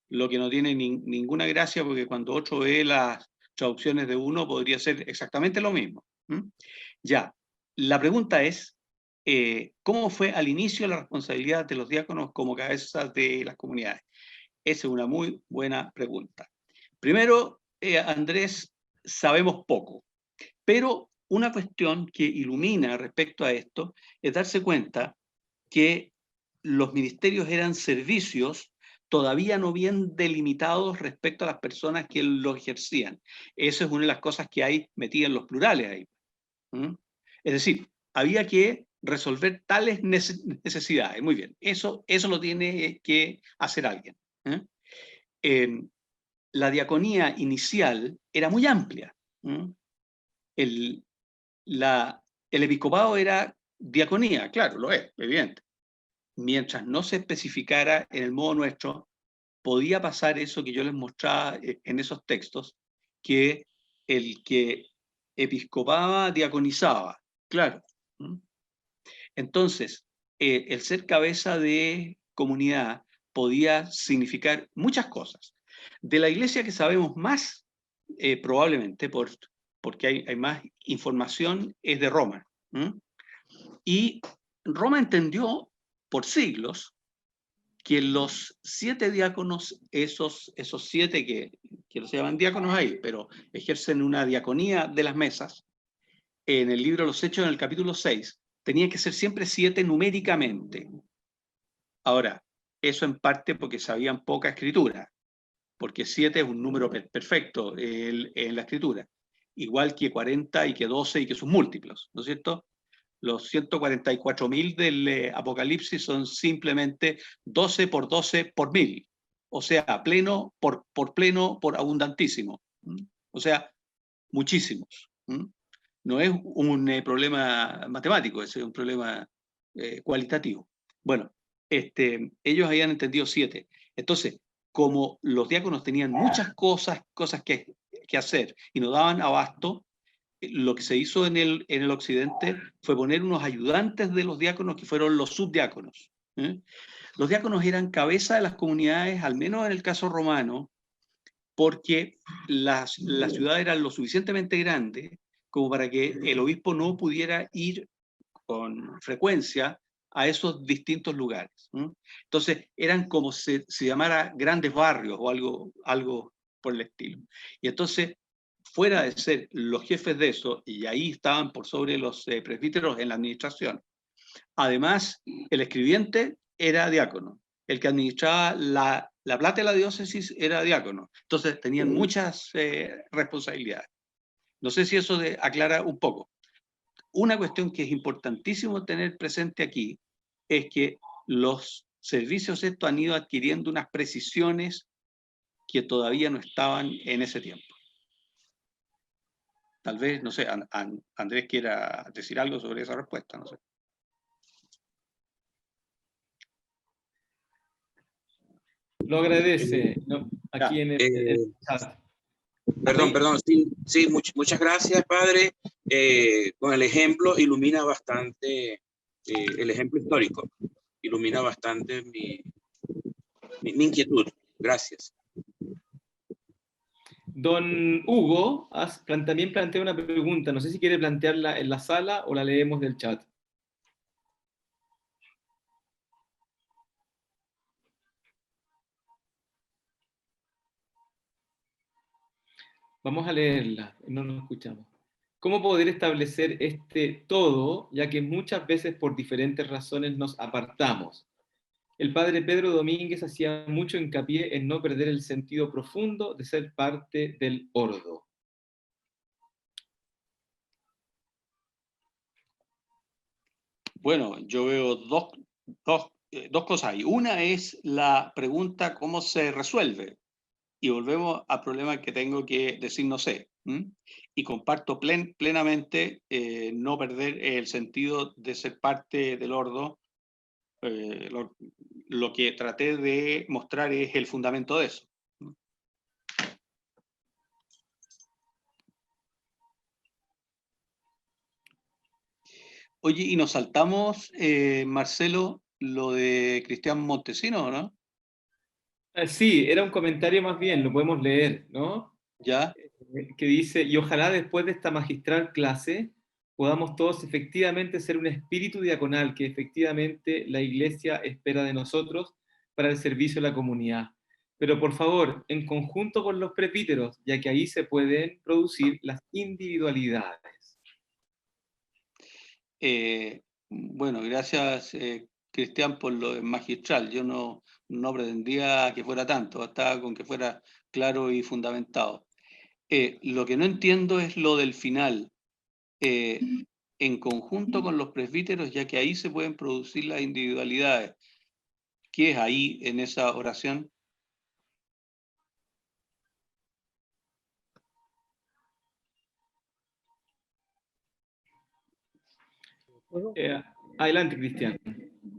lo que no tiene ninguna gracia, porque cuando otro ve las traducciones de uno podría ser exactamente lo mismo. Ya, la pregunta es, ¿cómo fue al inicio la responsabilidad de los diáconos como cabezas de las comunidades? Esa es una muy buena pregunta. Primero, Andrés, sabemos poco, pero una cuestión que ilumina respecto a esto es darse cuenta que los ministerios eran servicios todavía no bien delimitados respecto a las personas que lo ejercían. Eso es una de las cosas que hay metidas en los plurales ahí. ¿Mm? Es decir, había que resolver tales necesidades. Muy bien, eso lo tiene que hacer alguien. La diaconía inicial era muy amplia. El episcopado era diaconía, claro, lo es, evidente. Mientras no se especificara en el modo nuestro, podía pasar eso que yo les mostraba en esos textos, que el que episcopaba diaconizaba, claro. Entonces, el ser cabeza de comunidad podía significar muchas cosas. De la iglesia que sabemos más, probablemente, porque hay más información, es de Roma. Y Roma entendió por siglos que los 7 diáconos, esos 7 que no se llaman diáconos ahí, pero ejercen una diaconía de las mesas, en el libro de los Hechos, en el capítulo 6, tenían que ser siempre 7 numéricamente. Ahora, eso en parte porque sabían poca escritura, porque 7 es un número perfecto en la escritura, igual que 40 y que 12 y que sus múltiplos, ¿no es cierto? Los 144.000 del Apocalipsis son simplemente 12 por 12 por 1000. O sea, pleno por pleno por abundantísimo. O sea, muchísimos. No es un problema matemático, es un problema cualitativo. Bueno, ellos habían entendido 7. Entonces, como los diáconos tenían muchas cosas que hacer y no daban abasto, lo que se hizo en el occidente fue poner unos ayudantes de los diáconos que fueron los subdiáconos. Los diáconos eran cabeza de las comunidades, al menos en el caso romano, porque la ciudad era lo suficientemente grande como para que el obispo no pudiera ir con frecuencia a esos distintos lugares. Entonces eran como se llamara grandes barrios o algo por el estilo. Y entonces, fuera de ser los jefes de eso, y ahí estaban por sobre los presbíteros en la administración, además el escribiente era diácono, el que administraba la plata de la diócesis era diácono, entonces tenían muchas responsabilidades. No sé si eso aclara un poco. Una cuestión que es importantísimo tener presente aquí es que los servicios estos han ido adquiriendo unas precisiones que todavía no estaban en ese tiempo. Tal vez, no sé, Andrés quiera decir algo sobre esa respuesta, no sé. Lo agradece aquí en el chat. Perdón, sí, muchas gracias, padre. Con el ejemplo ilumina bastante, el ejemplo histórico, ilumina bastante mi inquietud. Gracias. Don Hugo también plantea una pregunta, no sé si quiere plantearla en la sala o la leemos del chat. Vamos a leerla, no nos escuchamos. ¿Cómo poder establecer este todo, ya que muchas veces por diferentes razones nos apartamos? El padre Pedro Domínguez hacía mucho hincapié en no perder el sentido profundo de ser parte del ordo. Bueno, yo veo dos cosas ahí. Una es la pregunta cómo se resuelve. Y volvemos al problema que tengo que decir no sé. Y comparto plenamente no perder el sentido de ser parte del ordo. Lo que traté de mostrar es el fundamento de eso. Oye, y nos saltamos, Marcelo, lo de Cristian Montesino, ¿no? Sí, era un comentario más bien, lo podemos leer, ¿no? Ya. Que dice, y ojalá después de esta magistral clase podamos todos efectivamente ser un espíritu diaconal que efectivamente la Iglesia espera de nosotros para el servicio a la comunidad. Pero por favor, en conjunto con los presbíteros, ya que ahí se pueden producir las individualidades. Bueno, gracias, Cristian, por lo magistral. Yo no pretendía que fuera tanto, bastaba con que fuera claro y fundamentado. Lo que no entiendo es lo del final, en conjunto con los presbíteros, ya que ahí se pueden producir las individualidades. ¿Qué es ahí en esa oración? ¿Puedo? Adelante, Cristian.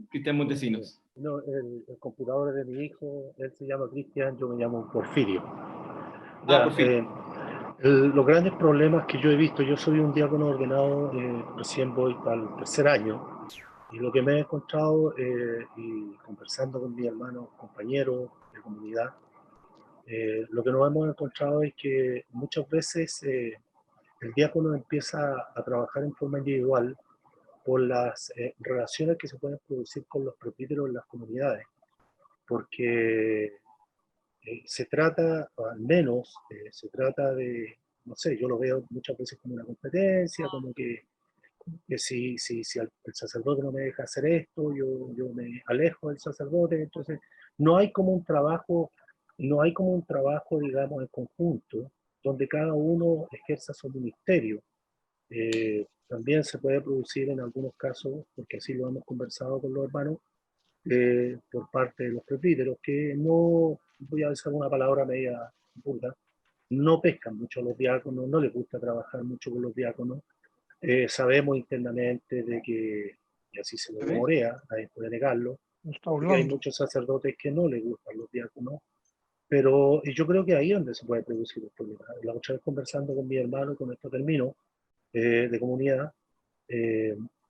Cristian Montesinos. No, el computador de mi hijo, él se llama Cristian, yo me llamo Porfirio. Ya, Porfirio. los grandes problemas que yo he visto, yo soy un diácono ordenado, recién voy al tercer año, y lo que me he encontrado, y conversando con mis hermanos, compañeros de comunidad, lo que nos hemos encontrado es que muchas veces el diácono empieza a trabajar en forma individual por las relaciones que se pueden producir con los presbíteros en las comunidades, porque se trata, o al menos se trata de, no sé, yo lo veo muchas veces como una competencia, como que si el sacerdote no me deja hacer esto, yo me alejo del sacerdote, entonces no hay como un trabajo, no hay como un trabajo, digamos, en conjunto, donde cada uno ejerza su ministerio. También se puede producir en algunos casos, porque así lo hemos conversado con los hermanos, por parte de los presbíteros, que no, voy a usar una palabra media burda, no pescan mucho a los diáconos, no les gusta trabajar mucho con los diáconos. Sabemos internamente de que, y así se lo rumorea, nadie puede negarlo, de que hay muchos sacerdotes que no les gustan los diáconos, pero yo creo que ahí es donde se puede producir el problema. La otra vez conversando con mi hermano, con esto termino, de comunidad,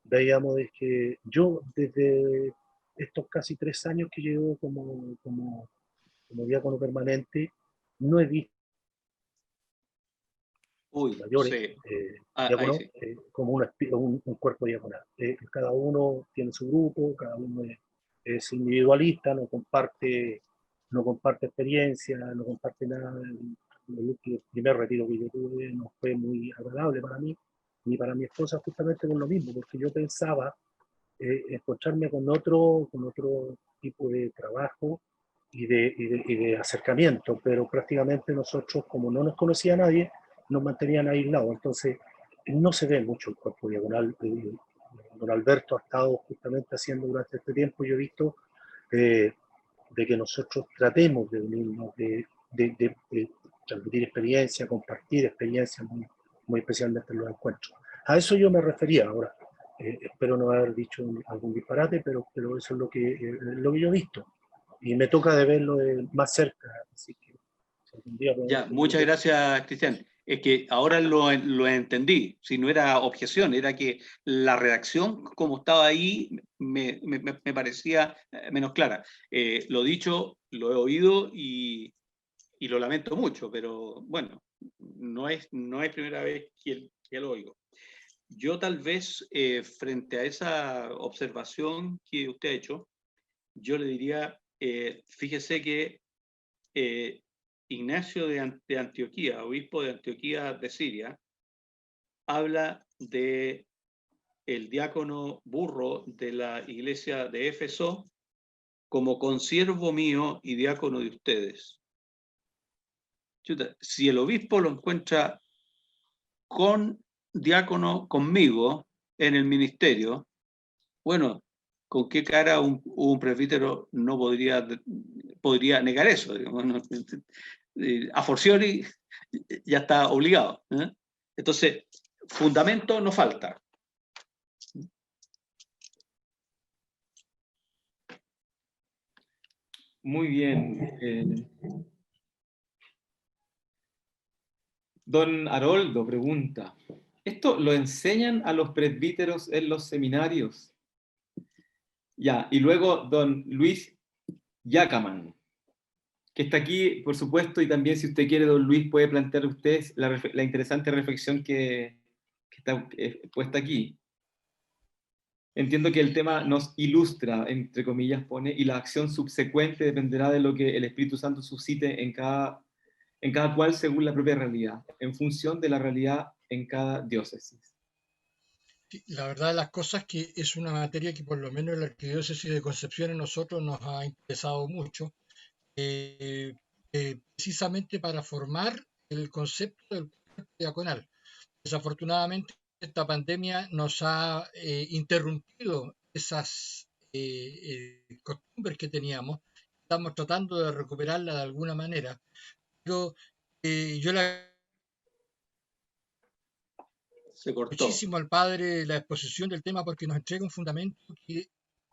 veíamos de que yo desde estos casi 3 años que llevo como diácono permanente, no he visto mayores Sí. diáconos Sí. como un cuerpo diaconal. Cada uno tiene su grupo, cada uno es individualista, no comparte experiencia, no comparte nada. El primer retiro que yo tuve no fue muy agradable para mí, ni para mi esposa, justamente por lo mismo, porque yo pensaba encontrarme con otro tipo de trabajo y de acercamiento, pero prácticamente nosotros, como no nos conocía nadie, nos mantenían aislados, entonces no se ve mucho el cuerpo diagonal. Don Alberto ha estado justamente haciendo durante este tiempo, yo he visto de que nosotros tratemos de unirnos, de transmitir experiencia, compartir experiencias, muy especialmente en los encuentros. A eso yo me refería ahora. Espero no haber dicho algún disparate, pero eso es lo que yo he visto. Y me toca de verlo más cerca. Así que algún día Ya, muchas gracias, Cristian. Es que ahora lo entendí. Si no era objeción, era que la redacción, como estaba ahí, me parecía menos clara. Lo dicho, lo he oído y lo lamento mucho, pero bueno, no es primera vez que lo oigo. Yo tal vez, frente a esa observación que usted ha hecho, yo le diría, fíjese que Ignacio de Antioquía, obispo de Antioquía de Siria, habla de el diácono burro de la iglesia de Éfeso como consiervo mío y diácono de ustedes. Chuta, si el obispo lo encuentra con diácono conmigo en el ministerio, bueno, ¿con qué cara un presbítero no podría negar eso? Bueno, a fortiori ya está obligado. Entonces, fundamento no falta. Muy bien. Don Haroldo pregunta, ¿esto lo enseñan a los presbíteros en los seminarios? Ya, y luego don Luis Yacaman, que está aquí, por supuesto, y también si usted quiere, don Luis, puede plantear usted la interesante reflexión que está puesta aquí. Entiendo que el tema nos ilustra, entre comillas pone, y la acción subsecuente dependerá de lo que el Espíritu Santo suscite en cada cual según la propia realidad, en función de la realidad en cada diócesis. La verdad de las cosas es que es una materia que por lo menos en la Arquidiócesis de Concepción a nosotros nos ha interesado mucho, eh, precisamente para formar el concepto del cuerpo diaconal. Desafortunadamente, esta pandemia nos ha interrumpido esas costumbres que teníamos. Estamos tratando de recuperarla de alguna manera, pero yo le Se cortó. muchísimo al padre la exposición del tema porque nos entrega un fundamento que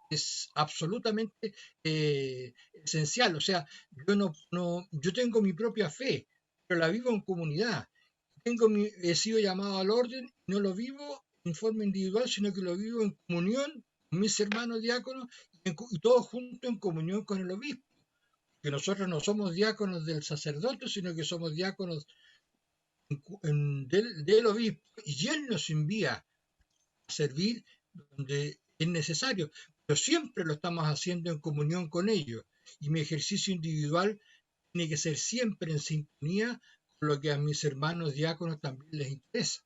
es absolutamente esencial. O sea, yo tengo mi propia fe, pero la vivo en comunidad. He sido llamado al orden, no lo vivo en forma individual, sino que lo vivo en comunión con mis hermanos diáconos y todos juntos en comunión con el obispo. Que nosotros no somos diáconos del sacerdote, sino que somos diáconos del obispo y él nos envía a servir donde es necesario, pero siempre lo estamos haciendo en comunión con ellos y mi ejercicio individual tiene que ser siempre en sintonía con lo que a mis hermanos diáconos también les interesa.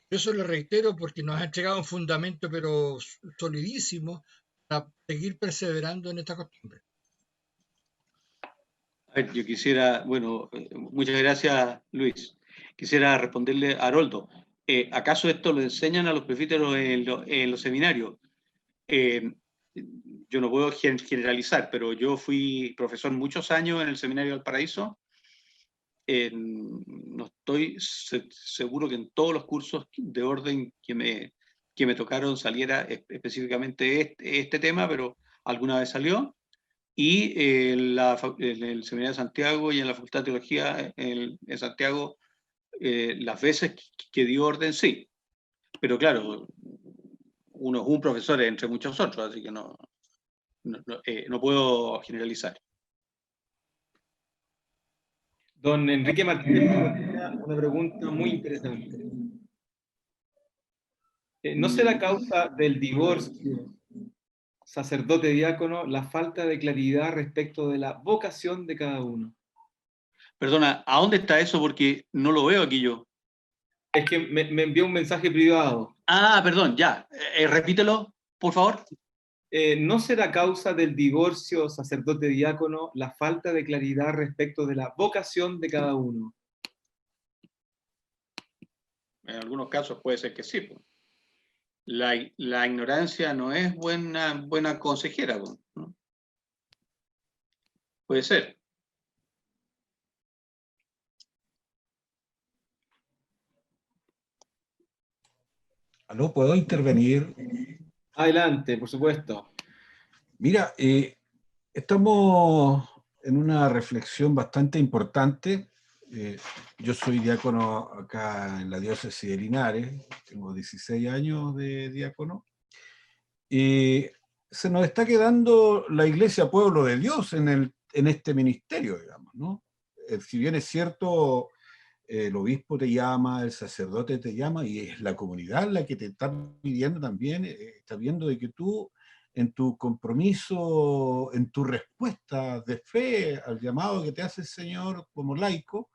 Eso lo reitero porque nos ha entregado un fundamento pero solidísimo para seguir perseverando en esta costumbre. A ver, yo quisiera, bueno, muchas gracias, Luis. Quisiera responderle a Haroldo. ¿Acaso esto lo enseñan a los presbíteros en los seminarios? Yo no puedo generalizar, pero yo fui profesor muchos años en el Seminario del Paraíso. No estoy seguro que en todos los cursos de orden que me tocaron saliera específicamente este tema, pero alguna vez salió. Y en el Seminario de Santiago y en la Facultad de Teología en Santiago, las veces que dio orden, sí. Pero claro, uno es un profesor entre muchos otros, así que no puedo generalizar. Don Enrique Martínez, una pregunta muy interesante. ¿No será causa del divorcio sacerdote-diácono la falta de claridad respecto de la vocación de cada uno? Perdona, ¿a dónde está eso? Porque no lo veo aquí yo. Es que me envió un mensaje privado. Ah, perdón, ya. Repítelo, por favor. ¿No será causa del divorcio sacerdote-diácono la falta de claridad respecto de la vocación de cada uno? En algunos casos puede ser que sí. Pues. La ignorancia no es buena consejera, ¿no? Puede ser. ¿Aló? ¿Puedo intervenir? Adelante, por supuesto. Mira, estamos en una reflexión bastante importante. Yo soy diácono acá en la diócesis de Linares, tengo 16 años de diácono. Se nos está quedando la iglesia pueblo de Dios en este ministerio, digamos, ¿no? Si bien es cierto, el obispo te llama, el sacerdote te llama, y es la comunidad la que te está pidiendo también, está viendo de que tú, en tu compromiso, en tu respuesta de fe al llamado que te hace el Señor como laico,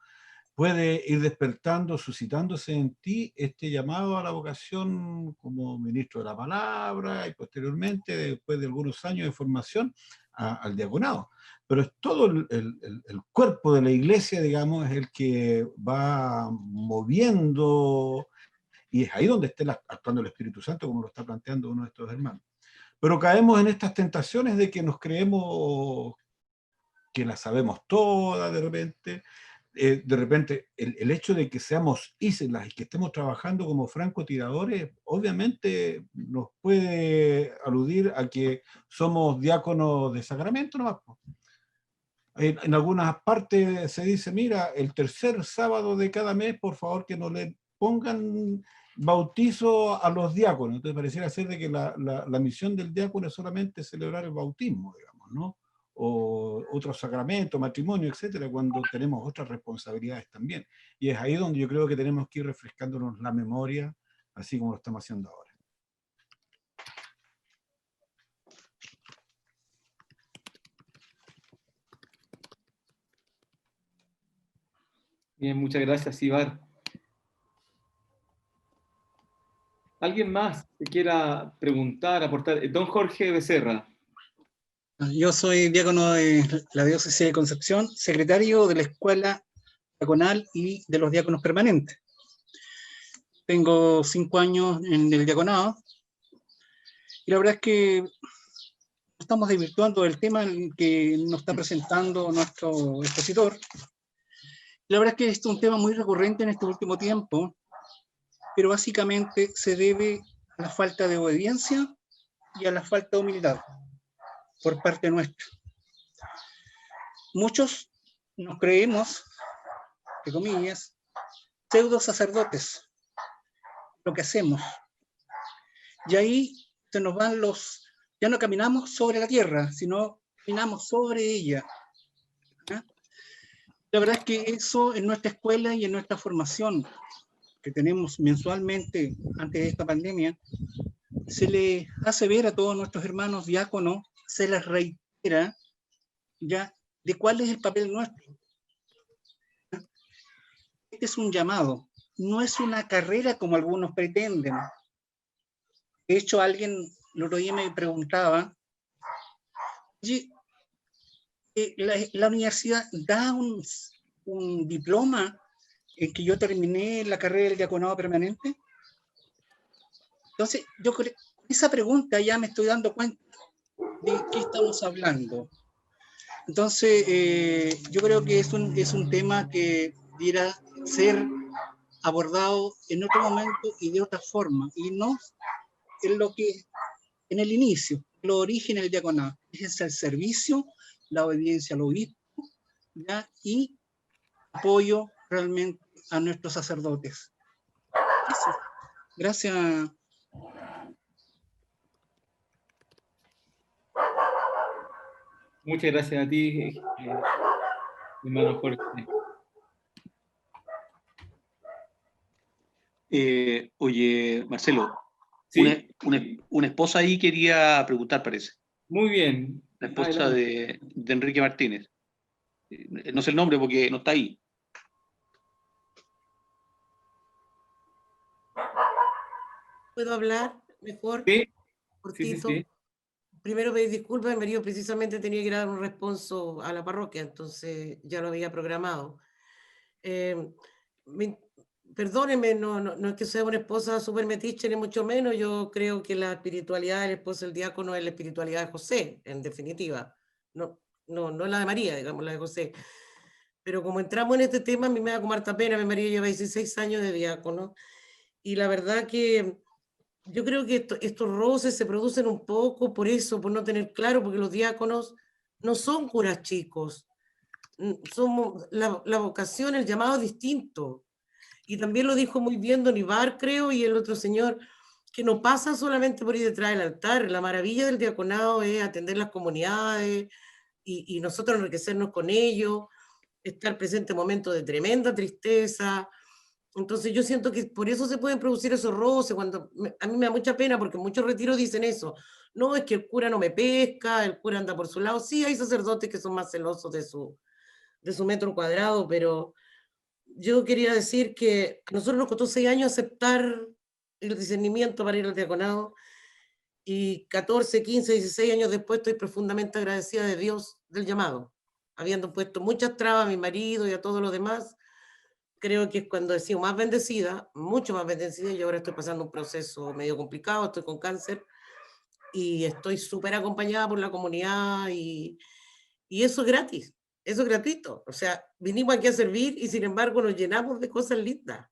puede ir despertando, suscitándose en ti este llamado a la vocación como ministro de la palabra y posteriormente, después de algunos años de formación, al diaconado. Pero es todo el cuerpo de la iglesia, digamos, es el que va moviendo, y es ahí donde esté actuando el Espíritu Santo, como lo está planteando uno de estos hermanos. Pero caemos en estas tentaciones de que nos creemos que las sabemos todas de repente. De repente, el hecho de que seamos islas y que estemos trabajando como francotiradores, obviamente nos puede aludir a que somos diáconos de sacramento nomás. En algunas partes se dice, mira, el tercer sábado de cada mes, por favor, que no le pongan bautizo a los diáconos. Entonces pareciera ser de que la misión del diácono es solamente celebrar el bautismo, digamos, ¿no? O otros sacramentos, matrimonio, etcétera, cuando tenemos otras responsabilidades también. Y es ahí donde yo creo que tenemos que ir refrescándonos la memoria, así como lo estamos haciendo ahora. Bien, muchas gracias, Ibar. ¿Alguien más que quiera preguntar, aportar? Don Jorge Becerra. Yo soy diácono de la diócesis de Concepción, secretario de la escuela diaconal y de los diáconos permanentes. Tengo 5 años en el diaconado y la verdad es que estamos desvirtuando el tema que nos está presentando nuestro expositor. La verdad es que esto es un tema muy recurrente en este último tiempo, pero básicamente se debe a la falta de obediencia y a la falta de humildad por parte nuestra. Muchos nos creemos, entre comillas, pseudo sacerdotes, lo que hacemos. Y ahí se nos van ya no caminamos sobre la tierra, sino caminamos sobre ella. ¿Ah? La verdad es que eso en nuestra escuela y en nuestra formación que tenemos mensualmente antes de esta pandemia, se le hace ver a todos nuestros hermanos diáconos, se les reitera ya de cuál es el papel nuestro. Este es un llamado, no es una carrera como algunos pretenden. De hecho, alguien el otro día me preguntaba, oye, la universidad da un diploma en que yo terminé la carrera del diaconado permanente. Entonces, yo con esa pregunta ya me estoy dando cuenta de qué estamos hablando. Entonces, yo creo que es un tema que debiera ser abordado en otro momento y de otra forma, y no en el inicio, los orígenes del diaconado, es el servicio, la obediencia al obispo, ¿ya? Y apoyo realmente a nuestros sacerdotes. Eso. Gracias. Muchas gracias a ti, hermano Jorge. Oye, Marcelo, ¿Sí? una esposa ahí quería preguntar, parece. Muy bien. La esposa de Enrique Martínez. No sé el nombre porque no está ahí. ¿Puedo hablar mejor? Sí, Cortito. sí. Primero pedir disculpas, mi marido precisamente tenía que ir a dar un responso a la parroquia, entonces ya lo había programado. Perdónenme, no es que sea una esposa súper metiche, ni mucho menos. Yo creo que la espiritualidad del esposo del diácono es la espiritualidad de José, en definitiva. No la de María, digamos, la de José. Pero como entramos en este tema, a mí me da como harta pena. Mi marido lleva 16 años de diácono y la verdad que yo creo que estos roces se producen un poco por eso, por no tener claro, porque los diáconos no son curas chicos. Somos la vocación, el llamado es distinto. Y también lo dijo muy bien don Ibar, creo, y el otro señor, que no pasa solamente por ir detrás del altar. La maravilla del diaconado es atender las comunidades y nosotros enriquecernos con ellos, estar presente en momentos de tremenda tristeza. Entonces yo siento que por eso se pueden producir esos roces, a mí me da mucha pena porque muchos retiros dicen eso. No, es que el cura no me pesca, el cura anda por su lado. Sí, hay sacerdotes que son más celosos de su metro cuadrado, pero yo quería decir que a nosotros nos costó 6 años aceptar el discernimiento para ir al diaconado y 14, 15, 16 años después estoy profundamente agradecida de Dios del llamado. Habiendo puesto muchas trabas a mi marido y a todos los demás, creo que es cuando he sido más bendecida, mucho más bendecida, y ahora estoy pasando un proceso medio complicado, estoy con cáncer y estoy súper acompañada por la comunidad y eso es gratis. Eso es gratuito. O sea, vinimos aquí a servir y sin embargo nos llenamos de cosas lindas.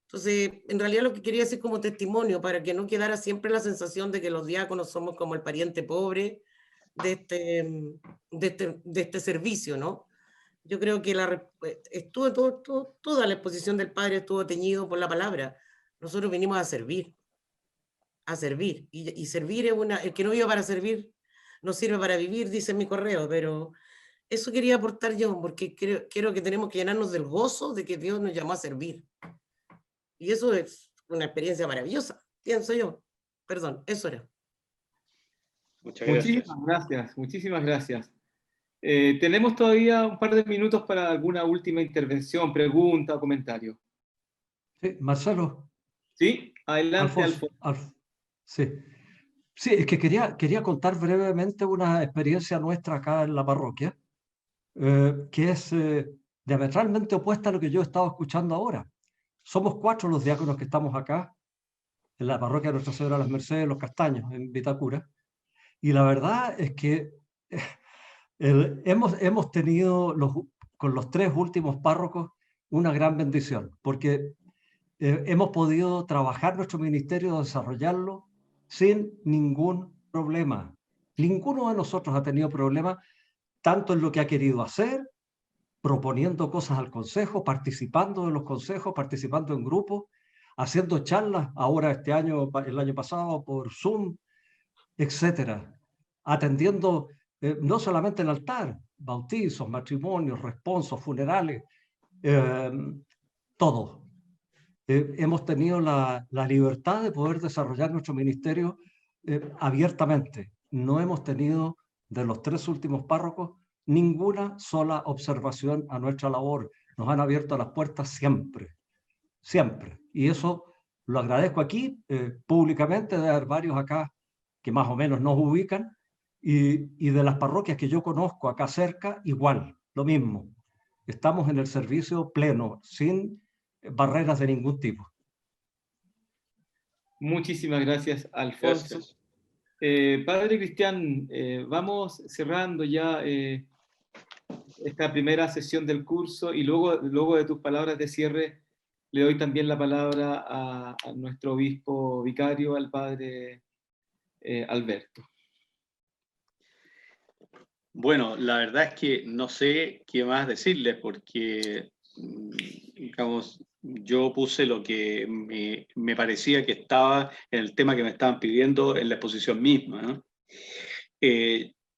Entonces, en realidad lo que quería decir como testimonio, para que no quedara siempre la sensación de que los diáconos somos como el pariente pobre de este servicio, ¿no? Yo creo que toda la exposición del Padre estuvo teñido por la palabra. Nosotros vinimos a servir. Y servir el que no vive para servir, no sirve para vivir, dice en mi correo, pero eso quería aportar yo, porque creo que tenemos que llenarnos del gozo de que Dios nos llamó a servir. Y eso es una experiencia maravillosa, pienso yo. Perdón, eso era. Muchas gracias. Muchísimas gracias. Tenemos todavía un par de minutos para alguna última intervención, pregunta o comentario. Sí, Marcelo. ¿Sí? Adelante, Alfonso. Sí. Sí, es que quería contar brevemente una experiencia nuestra acá en la parroquia, que es diametralmente opuesta a lo que yo he estado escuchando ahora. Somos 4 los diáconos que estamos acá, en la parroquia de Nuestra Señora de las Mercedes, Los Castaños, en Vitacura, y la verdad es que hemos tenido con los 3 últimos párrocos una gran bendición, porque hemos podido trabajar nuestro ministerio, desarrollarlo sin ningún problema. Ninguno de nosotros ha tenido problema tanto en lo que ha querido hacer, proponiendo cosas al consejo, participando de los consejos, participando en grupos, haciendo charlas, ahora este año, el año pasado por Zoom, etcétera, atendiendo no solamente el altar, bautizos, matrimonios, responsos, funerales, todo. Hemos tenido la libertad de poder desarrollar nuestro ministerio abiertamente. No hemos tenido, de los 3 últimos párrocos, ninguna sola observación a nuestra labor. Nos han abierto las puertas siempre, siempre. Y eso lo agradezco aquí públicamente, de haber varios acá que más o menos nos ubican, y de las parroquias que yo conozco acá cerca, igual, lo mismo. Estamos en el servicio pleno, sin barreras de ningún tipo. Muchísimas gracias, Alfonso. Gracias. Padre Cristian, vamos cerrando ya esta primera sesión del curso, y luego de tus palabras de cierre le doy también la palabra a nuestro obispo vicario, al Padre Alberto. Bueno, la verdad es que no sé qué más decirles, porque, digamos, yo puse lo que me parecía que estaba en el tema que me estaban pidiendo en la exposición misma, ¿no?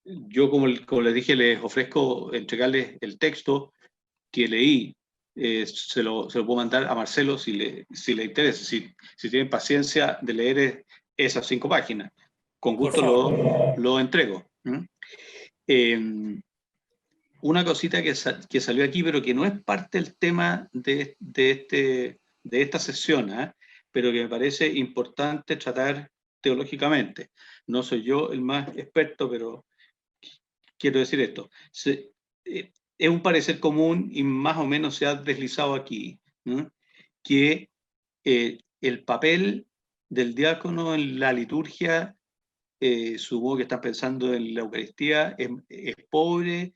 Yo, como les dije, les ofrezco entregarles el texto que leí. Se lo puedo mandar a Marcelo si le interesa, si tienen paciencia de leer esas 5 páginas. Con gusto lo entrego. Una cosita que salió aquí, pero que no es parte del tema de esta sesión, pero que me parece importante tratar teológicamente. No soy yo el más experto, pero quiero decir esto. Es un parecer común y más o menos se ha deslizado aquí, ¿no? Que el papel del diácono en la liturgia, supongo que están pensando en la Eucaristía, es pobre.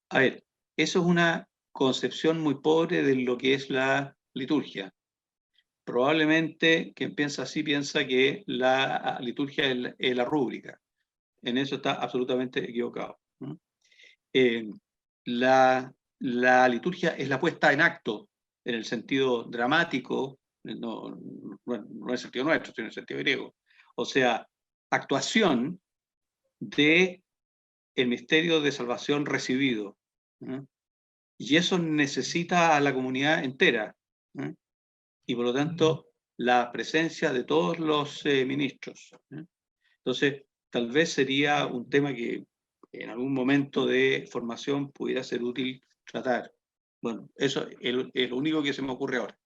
A ver, eso es una concepción muy pobre de lo que es la liturgia. Probablemente quien piensa así piensa que la liturgia es la rúbrica. En eso está absolutamente equivocado, ¿no? La liturgia es la puesta en acto, en el sentido dramático, no en el sentido nuestro, sino en el sentido griego. O sea, actuación de el misterio de salvación recibido, ¿no? Y eso necesita a la comunidad entera, ¿no? Y por lo tanto la presencia de todos los ministros, ¿no? Entonces, tal vez sería un tema que en algún momento de formación pudiera ser útil tratar. Bueno, eso es lo único que se me ocurre ahora.